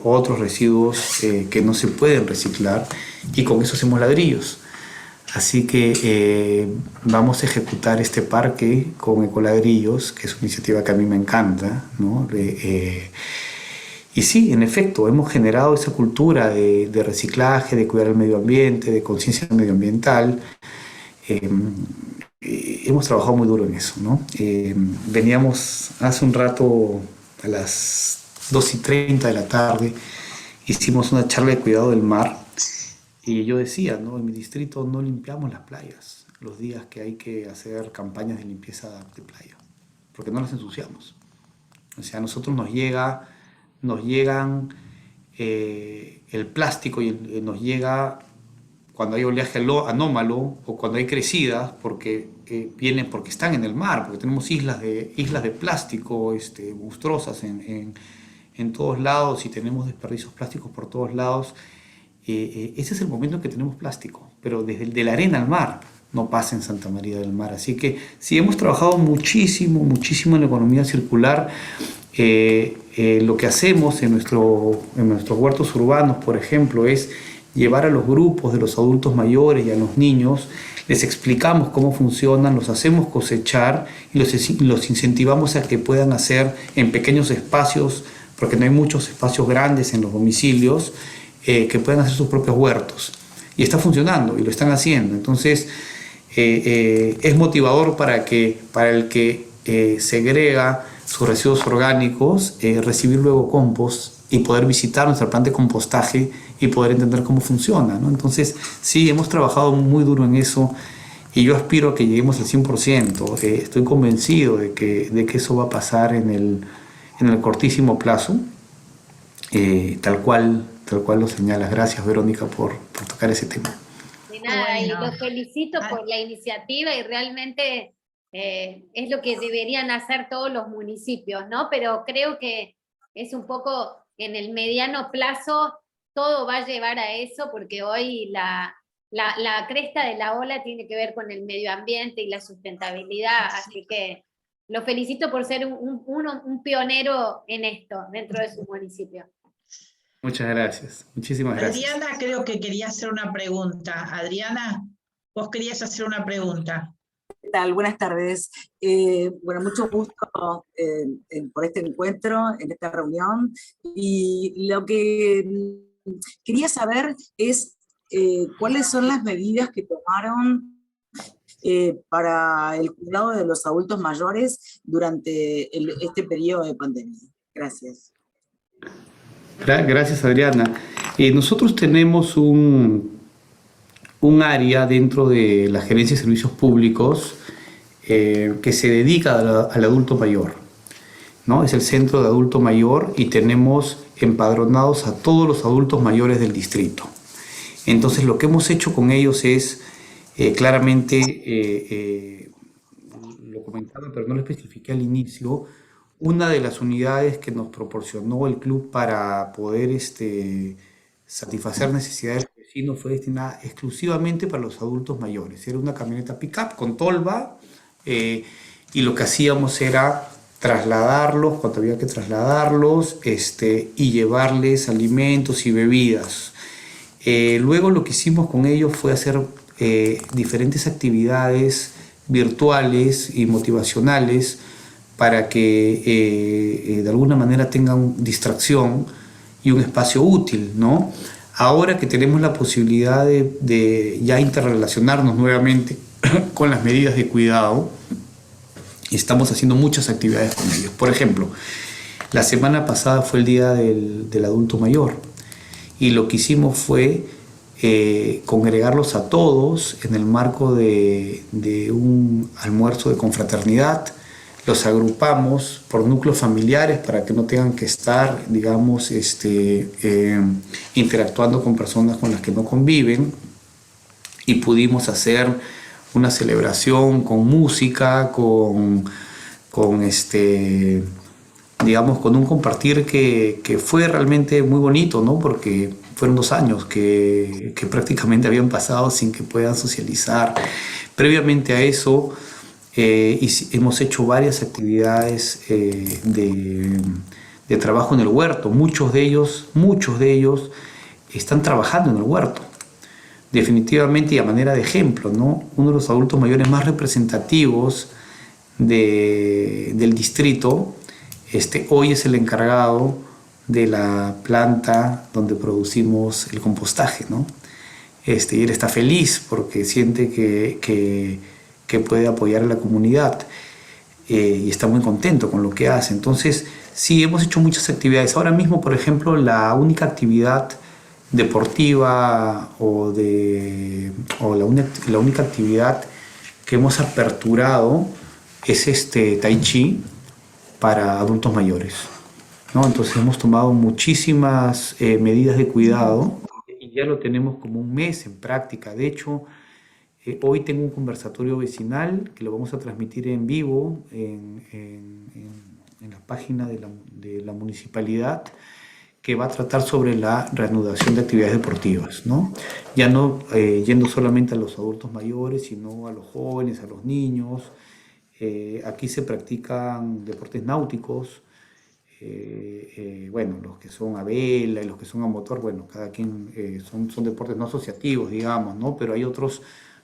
otros residuos que no se pueden reciclar, y con eso hacemos ladrillos. Así que vamos a ejecutar este parque con ecoladrillos, que es una iniciativa que a mí me encanta, ¿no? Y sí, en efecto, hemos generado esa cultura de reciclaje, de cuidar el medio ambiente, de conciencia medioambiental. Hemos trabajado muy duro en eso, ¿no? Veníamos hace un rato, a las 2:30 de la tarde, hicimos una charla de cuidado del mar, y yo decía, ¿no? En mi distrito no limpiamos las playas los días que hay que hacer campañas de limpieza de playa, porque no las ensuciamos. O sea, a nosotros nos llegan el plástico, y nos llega cuando hay oleaje anómalo o cuando hay crecidas, porque vienen porque están en el mar, porque tenemos islas de plástico monstruosas en todos lados, y tenemos desperdicios plásticos por todos lados. Ese es el momento en que tenemos plástico, pero desde de la arena al mar no pasa en Santa María del Mar. Así que sí, hemos trabajado muchísimo en la economía circular. Lo que hacemos en nuestros huertos urbanos, por ejemplo, es llevar a los grupos de los adultos mayores y a los niños, les explicamos cómo funcionan, los hacemos cosechar y los incentivamos a que puedan hacer en pequeños espacios, porque no hay muchos espacios grandes en los domicilios, que puedan hacer sus propios huertos. Y está funcionando y lo están haciendo. Entonces, es motivador para el que segrega sus residuos orgánicos, recibir luego compost y poder visitar nuestra planta de compostaje y poder entender cómo funciona, ¿no? Entonces, sí, hemos trabajado muy duro en eso, y yo aspiro a que lleguemos al 100%. Estoy convencido de que eso va a pasar en el cortísimo plazo, tal cual lo señalas. Gracias, Verónica, por tocar ese tema. De nada, Bueno. y los felicito por la iniciativa, y realmente es lo que deberían hacer todos los municipios, ¿no? Pero creo que es un poco en el mediano plazo, todo va a llevar a eso, porque hoy la cresta de la ola tiene que ver con el medio ambiente y la sustentabilidad, así que lo felicito por ser un pionero en esto dentro de su municipio. Muchas gracias, muchísimas gracias. Adriana creo que quería hacer una pregunta. Adriana, vos querías hacer una pregunta. ¿Qué tal? Buenas tardes. Bueno, mucho gusto por este encuentro, en esta reunión. Y lo que quería saber es cuáles son las medidas que tomaron para el cuidado de los adultos mayores durante este periodo de pandemia. Gracias. Gracias, Adriana. Nosotros tenemos un área dentro de la Gerencia de Servicios Públicos que se dedica al adulto mayor, ¿no? Es el Centro de Adulto Mayor, y tenemos empadronados a todos los adultos mayores del distrito. Entonces, lo que hemos hecho con ellos es, claramente, lo comentaba, pero no lo especifiqué al inicio, una de las unidades que nos proporcionó el club para poder satisfacer necesidades del vecino fue destinada exclusivamente para los adultos mayores. Era una camioneta pick-up con tolva, y lo que hacíamos era trasladarlos cuando había que trasladarlos, y llevarles alimentos y bebidas. Luego lo que hicimos con ellos fue hacer diferentes actividades virtuales y motivacionales para que de alguna manera tengan distracción y un espacio útil, ¿no? Ahora que tenemos la posibilidad de ya interrelacionarnos nuevamente con las medidas de cuidado, estamos haciendo muchas actividades con ellos. Por ejemplo, la semana pasada fue el Día del Adulto Mayor, y lo que hicimos fue congregarlos a todos en el marco de un almuerzo de confraternidad. Los agrupamos por núcleos familiares para que no tengan que estar, digamos, interactuando con personas con las que no conviven, y pudimos hacer una celebración con música, digamos, con un compartir que fue realmente muy bonito, ¿no? Porque fueron 2 años que prácticamente habían pasado sin que puedan socializar. Previamente a eso, hemos hecho varias actividades de trabajo en el huerto. Muchos de ellos están trabajando en el huerto. Definitivamente y a manera de ejemplo, ¿no? Uno de los adultos mayores más representativos del distrito, hoy es el encargado de la planta donde producimos el compostaje, ¿no? Y él está feliz porque siente que puede apoyar a la comunidad y está muy contento con lo que hace. Entonces, sí, hemos hecho muchas actividades. Ahora mismo, por ejemplo, la única actividad deportiva la única actividad que hemos aperturado es Tai Chi para adultos mayores, ¿no? Entonces hemos tomado muchísimas medidas de cuidado y ya lo tenemos como un mes en práctica. De hecho, hoy tengo un conversatorio vecinal que lo vamos a transmitir en vivo en la página de la municipalidad, que va a tratar sobre la reanudación de actividades deportivas, ¿no? Ya no yendo solamente a los adultos mayores, sino a los jóvenes, a los niños. Aquí se practican deportes náuticos, bueno, los que son a vela y los que son a motor, bueno, cada quien son deportes no asociativos, digamos, ¿no? Pero hay otros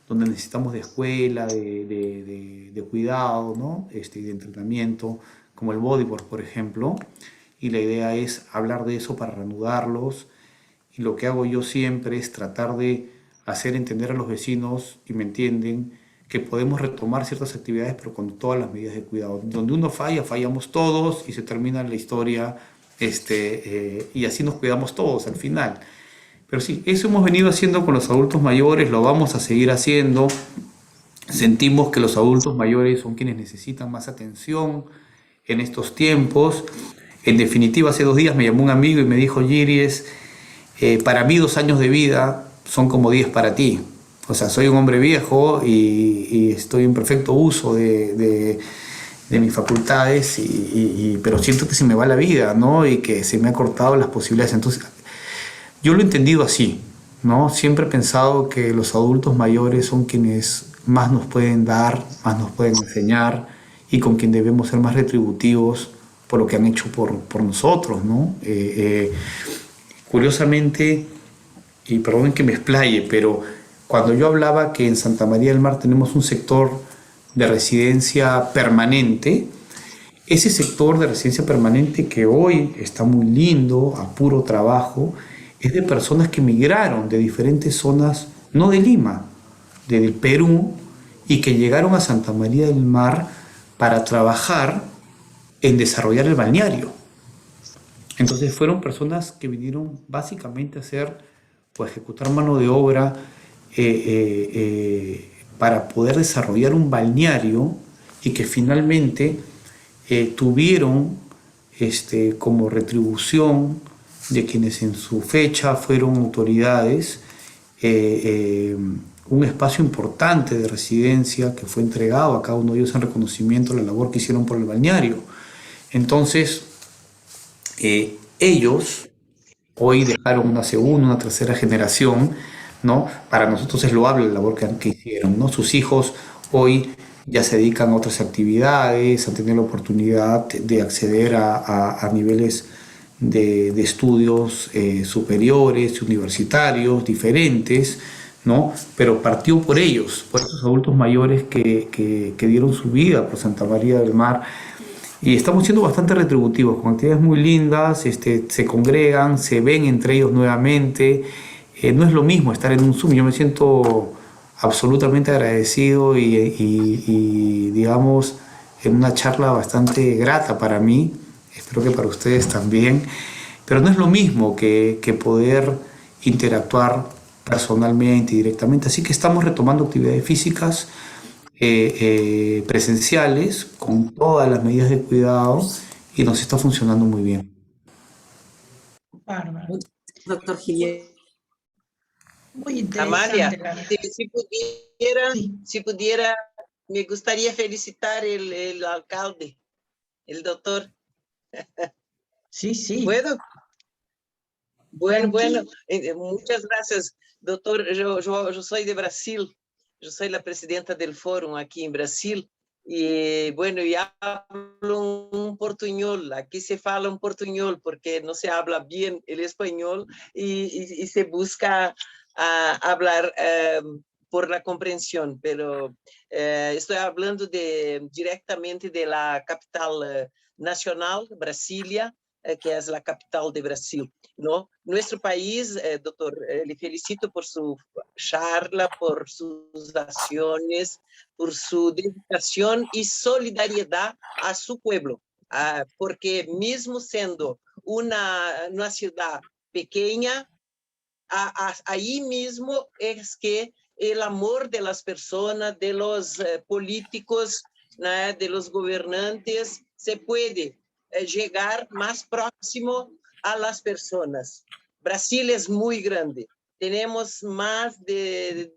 donde necesitamos de escuela, de cuidado, ¿no? Y de entrenamiento, como el bodyboard, por ejemplo. Y la idea es hablar de eso para reanudarlos. Y lo que hago yo siempre es tratar de hacer entender a los vecinos, y me entienden, que podemos retomar ciertas actividades, pero con todas las medidas de cuidado. Donde uno falla, fallamos todos y se termina la historia, y así nos cuidamos todos al final. Pero sí, eso hemos venido haciendo con los adultos mayores, lo vamos a seguir haciendo. Sentimos que los adultos mayores son quienes necesitan más atención en estos tiempos. En definitiva, hace 2 días me llamó un amigo y me dijo: Giries, para mí 2 años de vida son como 10 para ti. O sea, soy un hombre viejo y estoy en perfecto uso de mis facultades, pero siento que se me va la vida, ¿no? Y que se me han cortado las posibilidades. Entonces, yo lo he entendido así, ¿no? Siempre he pensado que los adultos mayores son quienes más nos pueden dar, más nos pueden enseñar, y con quien debemos ser más retributivos por lo que han hecho por nosotros, ¿no? Curiosamente, y perdonen que me explaye, pero cuando yo hablaba que en Santa María del Mar tenemos un sector de residencia permanente, ese sector de residencia permanente, que hoy está muy lindo, a puro trabajo, es de personas que migraron de diferentes zonas, no de Lima, del Perú, y que llegaron a Santa María del Mar para trabajar en desarrollar el balneario. Entonces fueron personas que vinieron básicamente a hacer o a ejecutar mano de obra para poder desarrollar un balneario, y que finalmente tuvieron como retribución de quienes en su fecha fueron autoridades, un espacio importante de residencia que fue entregado a cada uno de ellos en reconocimiento a la labor que hicieron por el balneario. Entonces, ellos hoy dejaron una segunda, una tercera generación, ¿no? Para nosotros es loable la labor que hicieron, ¿no? Sus hijos hoy ya se dedican a otras actividades, han tenido la oportunidad de acceder a niveles de estudios superiores, universitarios, diferentes, ¿no? Pero partió por ellos, por esos adultos mayores que dieron su vida por Santa María del Mar. Y estamos siendo bastante retributivos, con actividades muy lindas, se congregan, se ven entre ellos nuevamente. No es lo mismo estar en un Zoom. Yo me siento absolutamente agradecido y digamos, en una charla bastante grata para mí, espero que para ustedes también, pero no es lo mismo que poder interactuar personalmente y directamente. Así que estamos retomando actividades físicas presenciales con todas las medidas de cuidado, y nos está funcionando muy bien. Bárbaro. Doctor Giries. Muy Amalia, interesante. Sí, si pudiera, me gustaría felicitar el alcalde, el doctor. sí, sí. ¿Puedo? Bueno, Tranquilo. muchas gracias, doctor. Yo soy de Brasil, yo soy la presidenta del fórum aquí en Brasil. Y bueno, y hablo un portuñol, aquí se fala un portuñol porque no se habla bien el español y se busca hablar por la comprensión, pero estoy hablando directamente de la capital nacional, Brasilia, que es la capital de Brasil, ¿no? Nuestro país, doctor, le felicito por su charla, por sus acciones, por su dedicación y solidaridad a su pueblo, porque mismo siendo una ciudad pequeña, ahí mismo es que el amor de las personas, de los políticos, ¿no?, de los gobernantes, se puede llegar más próximo a las personas. Brasil es muy grande. Tenemos más de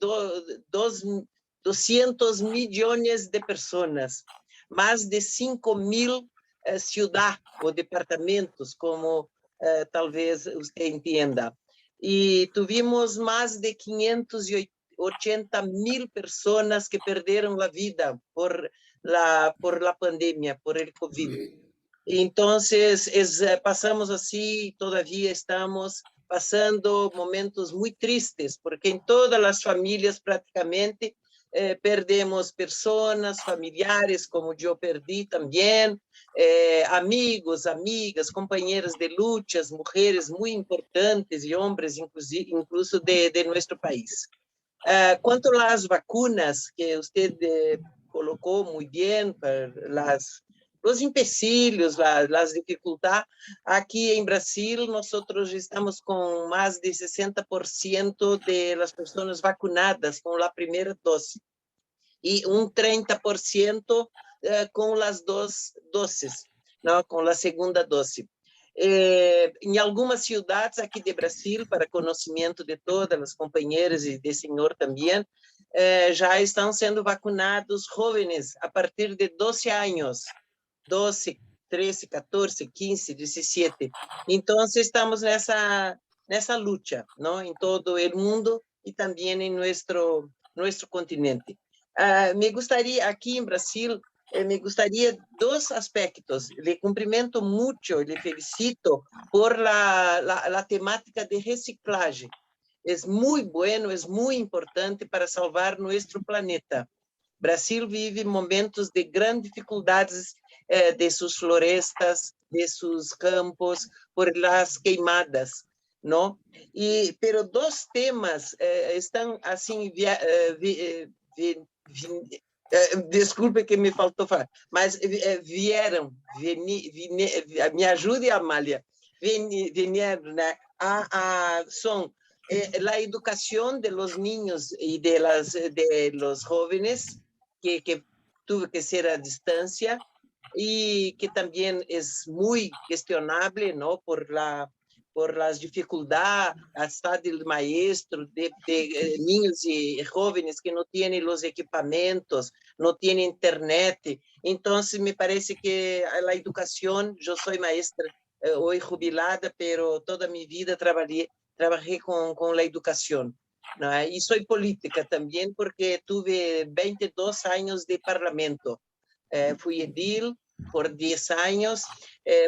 200 millones de personas, más de 5.000 ciudades o departamentos, como tal vez usted entienda. Y tuvimos más de 580.000 personas que perdieron la vida por la pandemia, por el COVID. Entonces, pasamos así, todavía estamos pasando momentos muy tristes, porque en todas las familias prácticamente perdemos personas, familiares, como yo perdí también, amigos, amigas, compañeras de luchas, mujeres muy importantes y hombres incluso de nuestro país. Cuanto a las vacunas que usted colocó muy bien, para los empecilhos, las dificultades, aquí en Brasil nosotros estamos con más de 60% de las personas vacunadas con la primera dosis y un 30% con las dos dosis, ¿no?, con la segunda dosis. Em algumas ciudades aqui de Brasil, para conhecimento de todas as companheiras e de senhor também, já estão sendo vacunados jovens a partir de 12 anos, 12, 13, 14, 15, 17. Então, estamos nessa luta, não? Em todo o mundo e também em nosso continente. Me gostaria, aqui em Brasil, me gustaría dos aspectos. Le cumplimento mucho, le felicito por la temática de reciclaje. Es muy bueno, es muy importante para salvar nuestro planeta. Brasil vive momentos de grandes dificultades de sus florestas, de sus campos, por las queimadas, ¿no? Pero dos temas están así desculpe que me faltou falar, mas vieram, me ajude, Amália, vieram, né? Son la educación de los niños y de los jóvenes, que tuvo que ser a distancia, y que también es muy cuestionable, ¿no?, por las dificultades, hasta del maestro, de niños y jóvenes que no tienen los equipamientos, no tienen internet. Entonces, me parece que la educación, yo soy maestra, hoy jubilada, pero toda mi vida trabajé con la educación, ¿no? Y soy política también porque tuve 22 años de parlamento. Fui edil por 10 años,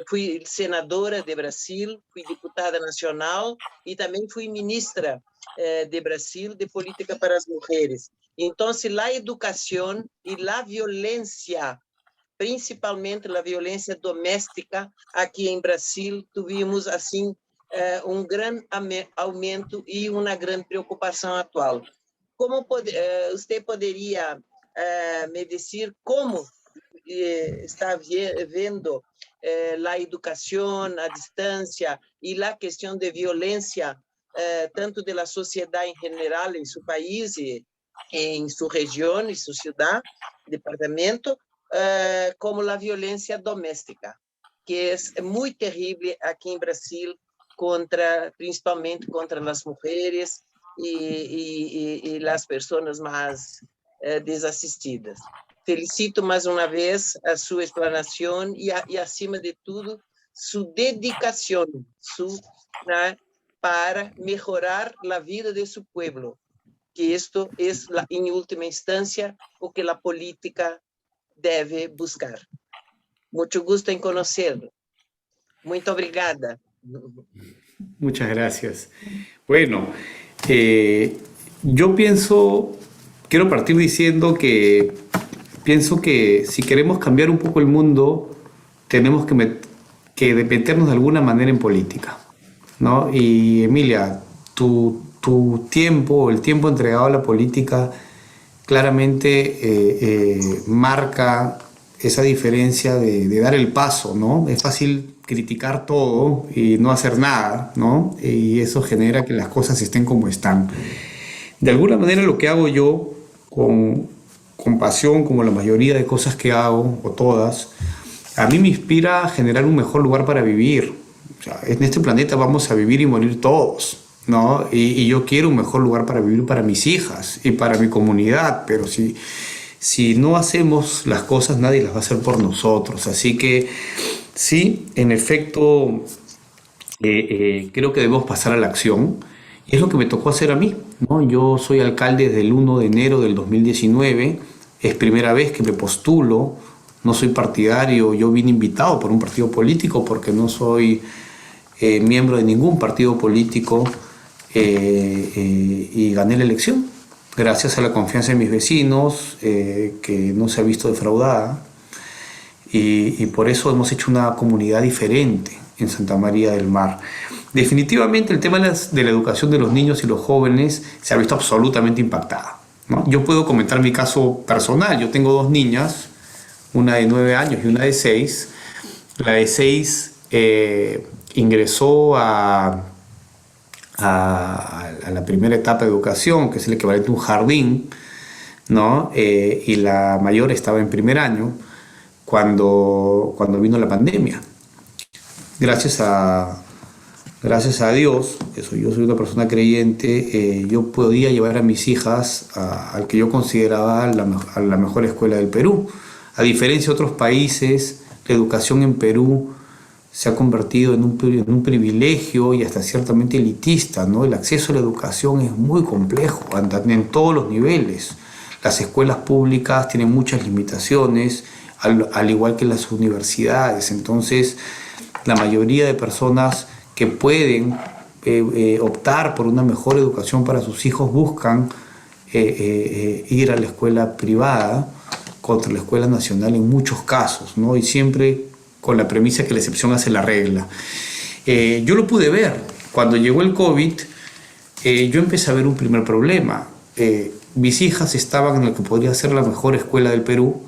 fui senadora de Brasil, fui diputada nacional y también fui ministra de Brasil de política para las mujeres. Entonces, la educación y la violencia, principalmente la violencia doméstica, aquí en Brasil tuvimos assim un gran aumento y una gran preocupación actual. ¿Cómo usted podría me decir cómo está viendo la educación a distancia y la cuestión de violencia, tanto de la sociedad en general en su país, en su región, en su ciudad, departamento, como la violencia doméstica, que es muy terrible aquí en Brasil, principalmente contra las mujeres y las personas más desasistidas. Felicito más una vez a su explanación y acima de todo, su dedicación para mejorar la vida de su pueblo, que esto es, en última instancia, lo que la política debe buscar. Mucho gusto en conocerlo. Muy obrigada. Muchas gracias. Bueno, yo quiero partir diciendo que pienso que si queremos cambiar un poco el mundo, tenemos que meternos de alguna manera en política, ¿no? Y Emilia, tu tiempo, el tiempo entregado a la política, claramente marca esa diferencia de dar el paso, ¿no? Es fácil criticar todo y no hacer nada, ¿no? Y eso genera que las cosas estén como están. De alguna manera lo que hago yo con pasión, como la mayoría de cosas que hago, o todas, a mí me inspira a generar un mejor lugar para vivir. O sea, en este planeta vamos a vivir y morir todos, ¿no? Y yo quiero un mejor lugar para vivir para mis hijas y para mi comunidad, pero si no hacemos las cosas, nadie las va a hacer por nosotros. Así que sí, en efecto, creo que debemos pasar a la acción. Y es lo que me tocó hacer a mí, ¿no? Yo soy alcalde desde el 1 de enero del 2019. Es primera vez que me postulo. No soy partidario. Yo vine invitado por un partido político porque no soy miembro de ningún partido político y gané la elección. Gracias a la confianza de mis vecinos, que no se ha visto defraudada. Y por eso hemos hecho una comunidad diferente en Santa María del Mar. Definitivamente el tema de la educación de los niños y los jóvenes se ha visto absolutamente impactada, ¿no? Yo puedo comentar mi caso personal. Yo tengo 2 niñas, una de 9 años y una de 6. La de 6 ingresó a la primera etapa de educación, que es el equivalente a un jardín, ¿no? Y la mayor estaba en primer año cuando vino la pandemia. Gracias a Dios, yo soy una persona creyente, yo podía llevar a mis hijas al que yo consideraba a la mejor escuela del Perú. A diferencia de otros países, la educación en Perú se ha convertido en un privilegio y hasta ciertamente elitista, ¿no? El acceso a la educación es muy complejo en todos los niveles. Las escuelas públicas tienen muchas limitaciones, al igual que las universidades. Entonces, la mayoría de personas que pueden optar por una mejor educación para sus hijos buscan ir a la escuela privada contra la escuela nacional en muchos casos, ¿no? Y siempre con la premisa que la excepción hace la regla. Yo lo pude ver. Cuando llegó el COVID, yo empecé a ver un primer problema. Mis hijas estaban en lo que podría ser la mejor escuela del Perú,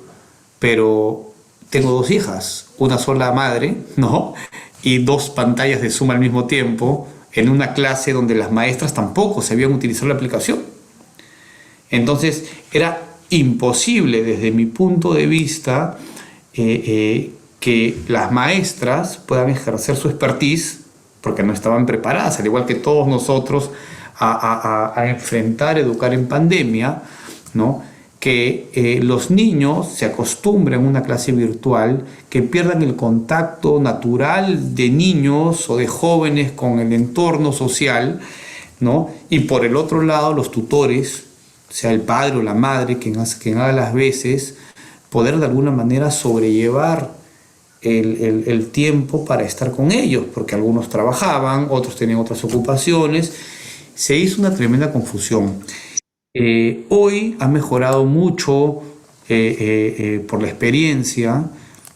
pero tengo 2 hijas, una sola madre, ¿no? Y 2 pantallas de Zoom al mismo tiempo, en una clase donde las maestras tampoco sabían utilizar la aplicación. Entonces, era imposible desde mi punto de vista que las maestras puedan ejercer su expertise, porque no estaban preparadas, al igual que todos nosotros, a enfrentar, educar en pandemia, ¿no? Que los niños se acostumbren a una clase virtual, que pierdan el contacto natural de niños o de jóvenes con el entorno social, ¿no? Y por el otro lado, los tutores, sea el padre o la madre, quien haga las veces, poder de alguna manera sobrellevar el tiempo para estar con ellos, porque algunos trabajaban, otros tenían otras ocupaciones. Se hizo una tremenda confusión. Hoy ha mejorado mucho por la experiencia,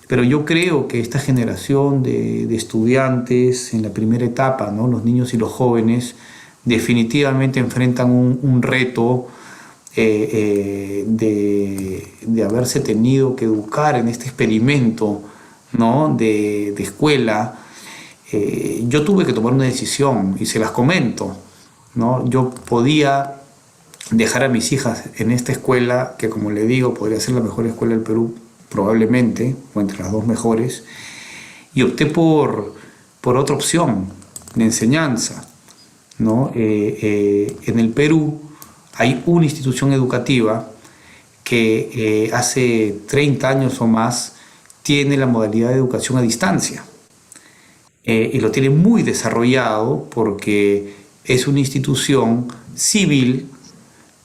pero yo creo que esta generación de estudiantes en la primera etapa, ¿no? Los niños y los jóvenes, definitivamente enfrentan un reto de haberse tenido que educar en este experimento, ¿no? de escuela. Yo tuve que tomar una decisión y se las comento, ¿no? Yo podía dejar a mis hijas en esta escuela, que como le digo, podría ser la mejor escuela del Perú, probablemente, o entre las 2 mejores, y opté por otra opción de enseñanza, ¿no? En el Perú hay una institución educativa que hace 30 años o más tiene la modalidad de educación a distancia. Y lo tiene muy desarrollado porque es una institución civil,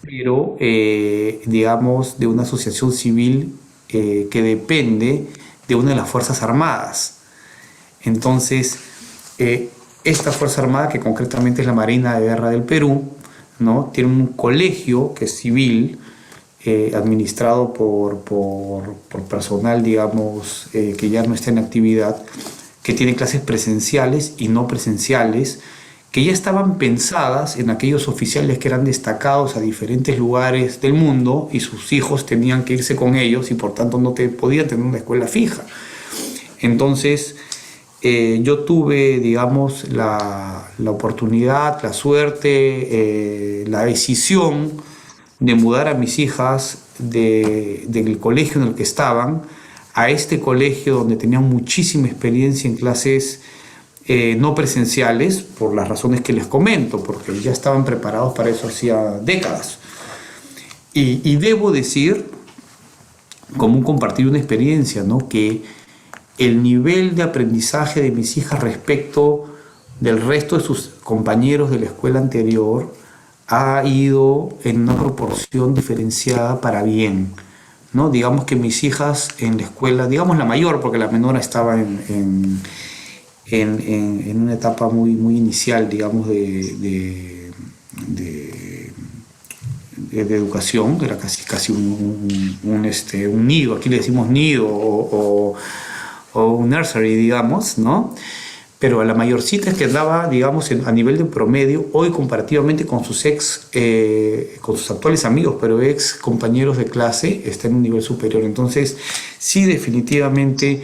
pero digamos de una asociación civil que depende de una de las Fuerzas Armadas. Entonces, esta Fuerza Armada, que concretamente es la Marina de Guerra del Perú, ¿no? Tiene un colegio que es civil, administrado por personal, digamos, que ya no está en actividad, que tiene clases presenciales y no presenciales, que ya estaban pensadas en aquellos oficiales que eran destacados a diferentes lugares del mundo y sus hijos tenían que irse con ellos y por tanto no podían tener una escuela fija. Entonces, yo tuve, digamos, la oportunidad, la suerte, la decisión de mudar a mis hijas del colegio en el que estaban a este colegio donde tenían muchísima experiencia en clases no presenciales, por las razones que les comento, porque ya estaban preparados para eso hacía décadas. Y debo decir, como compartir una experiencia, ¿no? Que el nivel de aprendizaje de mis hijas respecto del resto de sus compañeros de la escuela anterior ha ido en una proporción diferenciada para bien, ¿no? Digamos que mis hijas en la escuela, digamos la mayor, porque la menor estaba en una etapa muy inicial, digamos, de educación, era casi un nido, aquí le decimos nido, o un nursery, digamos, ¿no? Pero a la mayorcita que andaba, digamos, a nivel de promedio, hoy comparativamente con sus con sus actuales amigos, pero ex compañeros de clase, está en un nivel superior. Entonces, sí, definitivamente,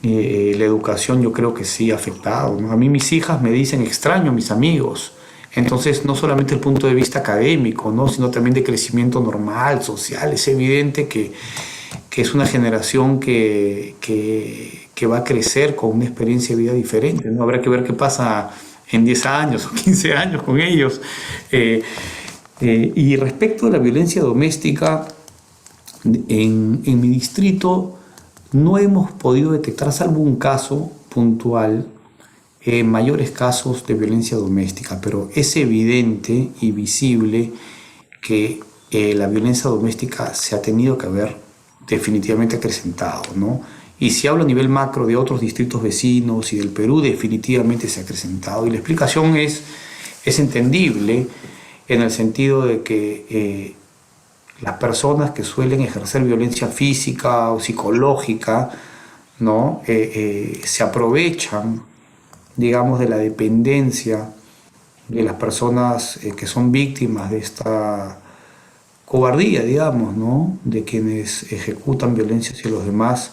la educación yo creo que sí ha afectado, ¿no? A mí mis hijas me dicen extraño a mis amigos. Entonces, no solamente el punto de vista académico, ¿no? Sino también de crecimiento normal, social. Es evidente que es una generación que va a crecer con una experiencia de vida diferente, ¿no? Habrá que ver qué pasa en 10 años o 15 años con ellos. Y respecto a la violencia doméstica, en mi distrito no hemos podido detectar, salvo un caso puntual, mayores casos de violencia doméstica, pero es evidente y visible que la violencia doméstica se ha tenido que haber definitivamente acrecentado, ¿no? Y si hablo a nivel macro de otros distritos vecinos y del Perú, definitivamente se ha acrecentado. Y la explicación es entendible en el sentido de que las personas que suelen ejercer violencia física o psicológica, ¿no? Se aprovechan, digamos, de la dependencia de las personas que son víctimas de esta cobardía, digamos, ¿no? De quienes ejecutan violencia hacia los demás,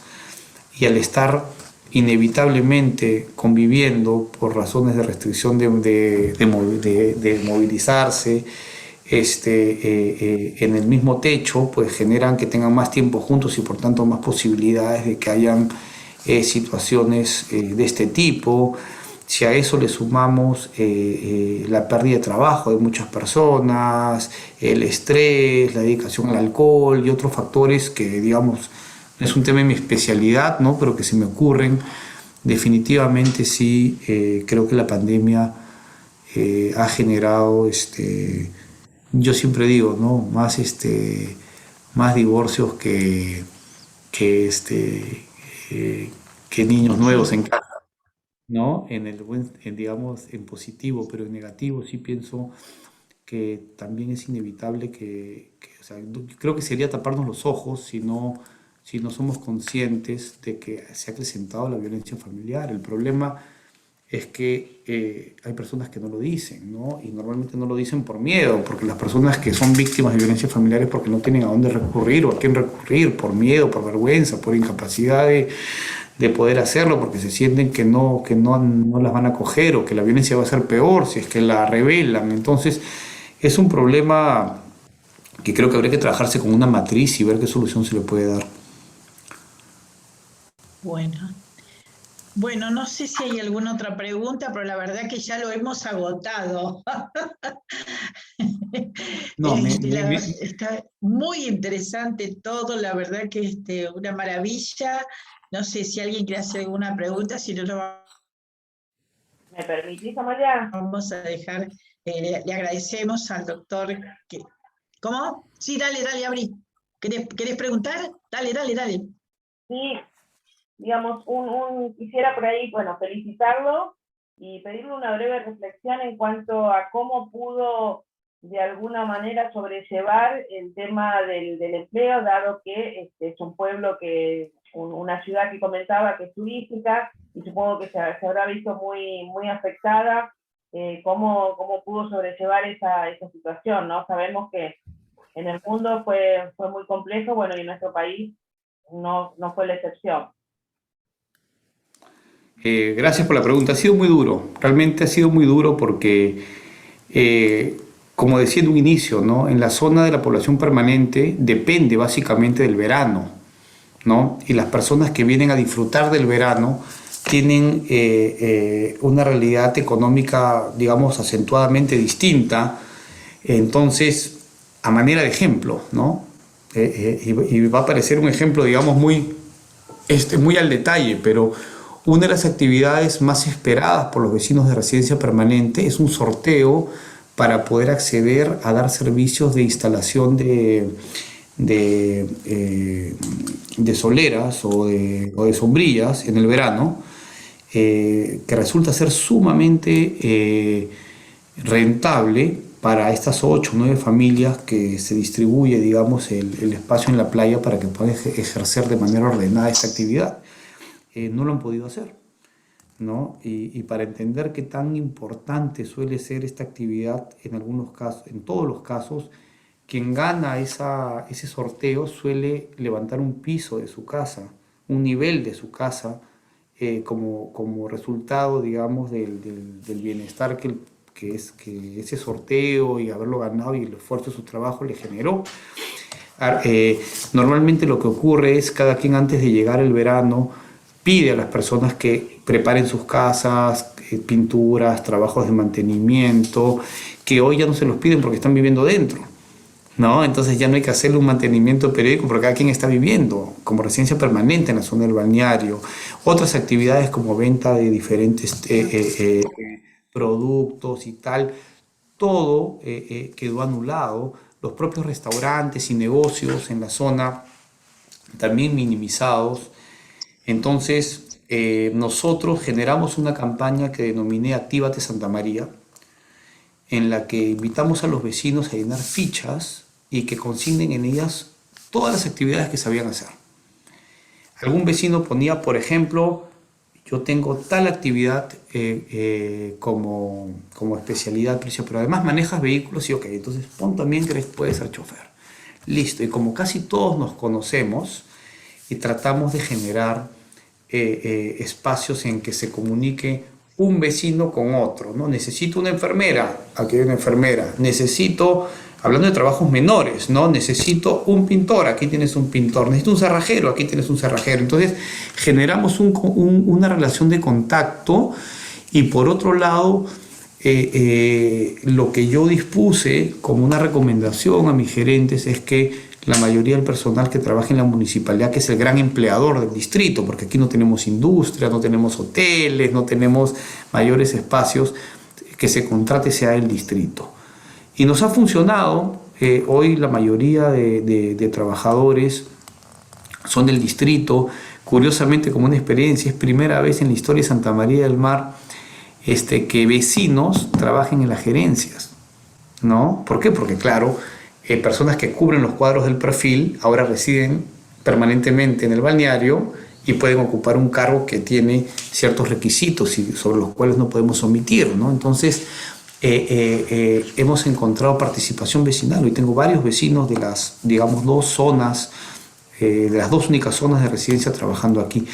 y al estar inevitablemente conviviendo por razones de restricción de movilizarse en el mismo techo, pues generan que tengan más tiempo juntos y por tanto más posibilidades de que hayan situaciones de este tipo. Si a eso le sumamos la pérdida de trabajo de muchas personas, el estrés, la dedicación al alcohol y otros factores que, digamos, no es un tema de mi especialidad, ¿no? Pero que se me ocurren, definitivamente sí, creo que la pandemia ha generado, yo siempre digo, ¿no? Más divorcios que niños nuevos en casa, ¿no? Digamos, en positivo, pero en negativo sí pienso que también es inevitable o sea, creo que sería taparnos los ojos si no somos conscientes de que se ha acrecentado la violencia familiar. El problema es que hay personas que no lo dicen, ¿no? Y normalmente no lo dicen por miedo, porque las personas que son víctimas de violencia familiar es porque no tienen a dónde recurrir o a quién recurrir, por miedo, por vergüenza, por incapacidad de poder hacerlo, porque se sienten que no las van a coger o que la violencia va a ser peor si es que la revelan. Entonces, es un problema que creo que habría que trabajarse con una matriz y ver qué solución se le puede dar. Bueno, Bueno, no sé si hay alguna otra pregunta, pero la verdad que ya lo hemos agotado. No, Está muy interesante todo, la verdad que una maravilla. No sé si alguien quiere hacer alguna pregunta, si no lo ¿Me permitís, Amalia? vamos a dejar. Le agradecemos al doctor. ¿Cómo? Sí, dale, abrí. ¿Querés preguntar? Dale. Sí, digamos, quisiera por ahí, bueno, felicitarlo y pedirle una breve reflexión en cuanto a cómo pudo de alguna manera sobrellevar el tema del empleo, dado que es un pueblo una ciudad que comentaba que es turística, y supongo que se habrá visto muy afectada. ¿Cómo pudo sobrellevar esa situación, ¿no? Sabemos que en el mundo fue muy complejo, bueno, y en nuestro país no fue la excepción. Gracias por la pregunta. Ha sido muy duro, realmente ha sido muy duro porque, como decía en un inicio, ¿no? En la zona de la población permanente depende básicamente del verano, ¿no? Y las personas que vienen a disfrutar del verano tienen una realidad económica, digamos, acentuadamente distinta. Entonces, a manera de ejemplo, ¿no? Y va a parecer un ejemplo, digamos, muy al detalle, pero una de las actividades más esperadas por los vecinos de residencia permanente es un sorteo para poder acceder a dar servicios de instalación de soleras o de sombrillas en el verano, que resulta ser sumamente rentable para estas 8 o 9 familias que se distribuye, digamos, el espacio en la playa para que puedan ejercer de manera ordenada esta actividad. No lo han podido hacer, ¿no? Y para entender qué tan importante suele ser esta actividad, en algunos casos, en todos los casos, quien gana ese sorteo suele levantar un piso de su casa, un nivel de su casa, como resultado, digamos, del bienestar que ese sorteo y haberlo ganado y el esfuerzo de su trabajo le generó. Normalmente lo que ocurre es cada quien antes de llegar el verano pide a las personas que preparen sus casas, pinturas, trabajos de mantenimiento, que hoy ya no se los piden porque están viviendo dentro, ¿no? Entonces ya no hay que hacerle un mantenimiento periódico porque cada quien está viviendo como residencia permanente en la zona del balneario. Otras actividades como venta de diferentes productos y tal, todo quedó anulado. Los propios restaurantes y negocios en la zona también minimizados. Entonces, nosotros generamos una campaña que denominé Actívate Santa María, en la que invitamos a los vecinos a llenar fichas y que consignen en ellas todas las actividades que sabían hacer. Algún vecino ponía, por ejemplo, yo tengo tal actividad como especialidad, pero además manejas vehículos y ok, entonces pon también que puedes ser chofer. Listo, y como casi todos nos conocemos y tratamos de generar espacios en que se comunique un vecino con otro, ¿no? Necesito una enfermera, aquí hay una enfermera. Necesito, hablando de trabajos menores, ¿no? Necesito un pintor, aquí tienes un pintor. Necesito un cerrajero, aquí tienes un cerrajero. Entonces generamos una relación de contacto y por otro lado, lo que yo dispuse como una recomendación a mis gerentes es que la mayoría del personal que trabaja en la municipalidad, que es el gran empleador del distrito, porque aquí no tenemos industria, no tenemos hoteles, no tenemos mayores espacios, que se contrate sea el distrito. Y nos ha funcionado. Hoy la mayoría de trabajadores son del distrito. Curiosamente, como una experiencia, es primera vez en la historia de Santa María del Mar que vecinos trabajen en las gerencias, ¿no? ¿Por qué? Porque claro, personas que cubren los cuadros del perfil ahora residen permanentemente en el balneario y pueden ocupar un cargo que tiene ciertos requisitos y sobre los cuales no podemos omitir, ¿no? Entonces, hemos encontrado participación vecinal. Hoy tengo varios vecinos de las, digamos, de las dos únicas zonas de residencia trabajando aquí.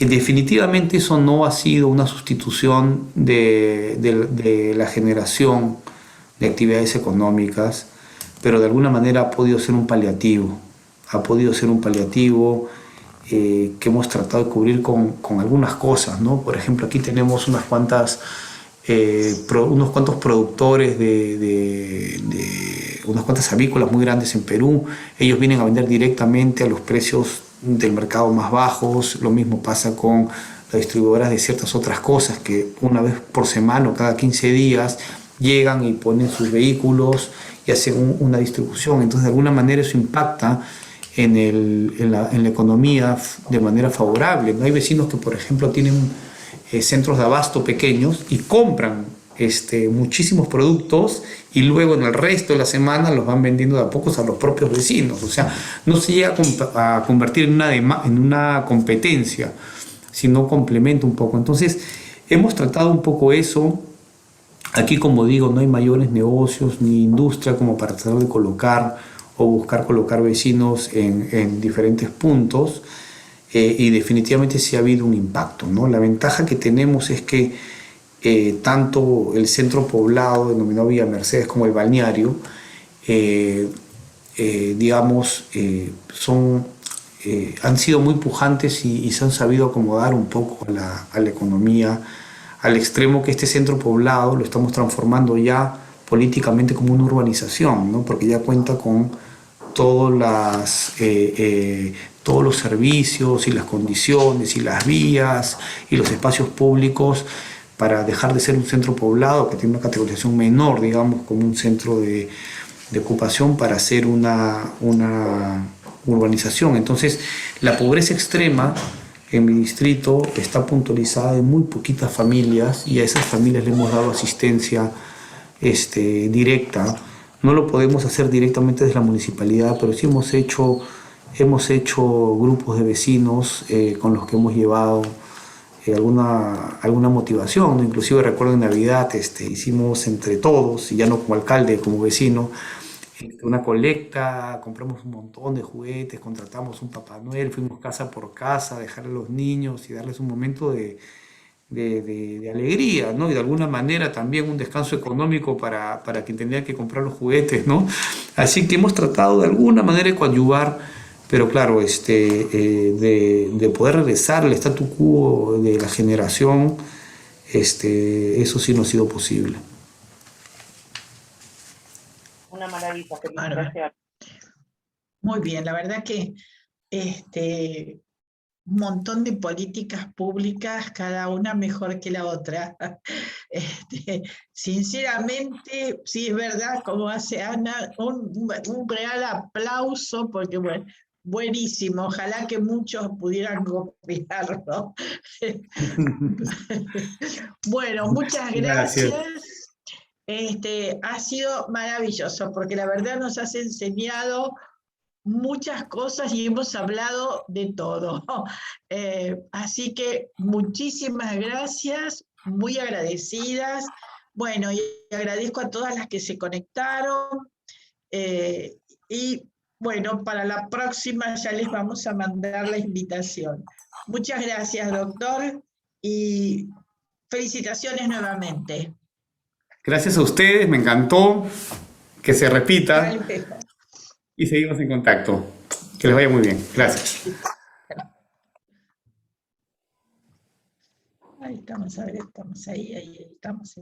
Y definitivamente eso no ha sido una sustitución de la generación de actividades económicas, pero de alguna manera ha podido ser un paliativo. Ha podido ser un paliativo que hemos tratado de cubrir con algunas cosas, ¿no? Por ejemplo, aquí tenemos unos cuantos productores de unas cuantas avícolas muy grandes en Perú. Ellos vienen a vender directamente a los precios del mercado más bajos. Lo mismo pasa con las distribuidoras de ciertas otras cosas que una vez por semana o cada 15 días llegan y ponen sus vehículos y hacen una distribución. Entonces, de alguna manera eso impacta en la economía de manera favorable, ¿no? Hay vecinos que, por ejemplo, tienen centros de abasto pequeños y compran muchísimos productos y luego en el resto de la semana los van vendiendo de a pocos a los propios vecinos. O sea, no se llega a convertir en una competencia, sino complementa un poco. Entonces, hemos tratado un poco eso. Aquí, como digo, no hay mayores negocios ni industria como para tratar de colocar o buscar colocar vecinos en diferentes puntos, y definitivamente sí ha habido un impacto, ¿no? La ventaja que tenemos es que tanto el centro poblado denominado Villa Mercedes como el balneario, digamos, han sido muy pujantes y se han sabido acomodar un poco a la economía, al extremo que este centro poblado lo estamos transformando ya políticamente como una urbanización, ¿no? Porque ya cuenta con todos los servicios y las condiciones y las vías y los espacios públicos para dejar de ser un centro poblado que tiene una categorización menor, digamos, como un centro de ocupación, para ser una urbanización. Entonces, la pobreza extrema en mi distrito está puntualizada en muy poquitas familias y a esas familias le hemos dado asistencia directa. No lo podemos hacer directamente desde la municipalidad, pero sí hemos hecho grupos de vecinos con los que hemos llevado alguna motivación, ¿no? Inclusive recuerdo en Navidad hicimos entre todos, y ya no como alcalde, como vecino, una colecta, compramos un montón de juguetes, contratamos un Papá Noel, fuimos casa por casa a dejarle a los niños y darles un momento de alegría, ¿no? Y de alguna manera también un descanso económico para quien tenía que comprar los juguetes, ¿no? Así que hemos tratado de alguna manera de coadyuvar, pero claro, de poder regresar al statu quo de la generación, eso sí no ha sido posible. Una maravilla, Bárbaro. felicitaciones. Muy bien, la verdad que un montón de políticas públicas, cada una mejor que la otra. Sinceramente, sí es verdad, como hace Ana, un real aplauso, porque bueno, buenísimo, ojalá que muchos pudieran copiarlo. Bueno, muchas Gracias. gracias. Ha sido maravilloso, porque la verdad nos has enseñado muchas cosas y hemos hablado de todo. Así que muchísimas gracias, muy agradecidas. Bueno, y agradezco a todas las que se conectaron. Y bueno, para la próxima ya les vamos a mandar la invitación. Muchas gracias, doctor, y felicitaciones nuevamente. Gracias a ustedes, me encantó que se repita Vale. y seguimos en contacto. Que les vaya muy bien. Gracias. Ahí estamos, a ver, estamos ahí, estamos.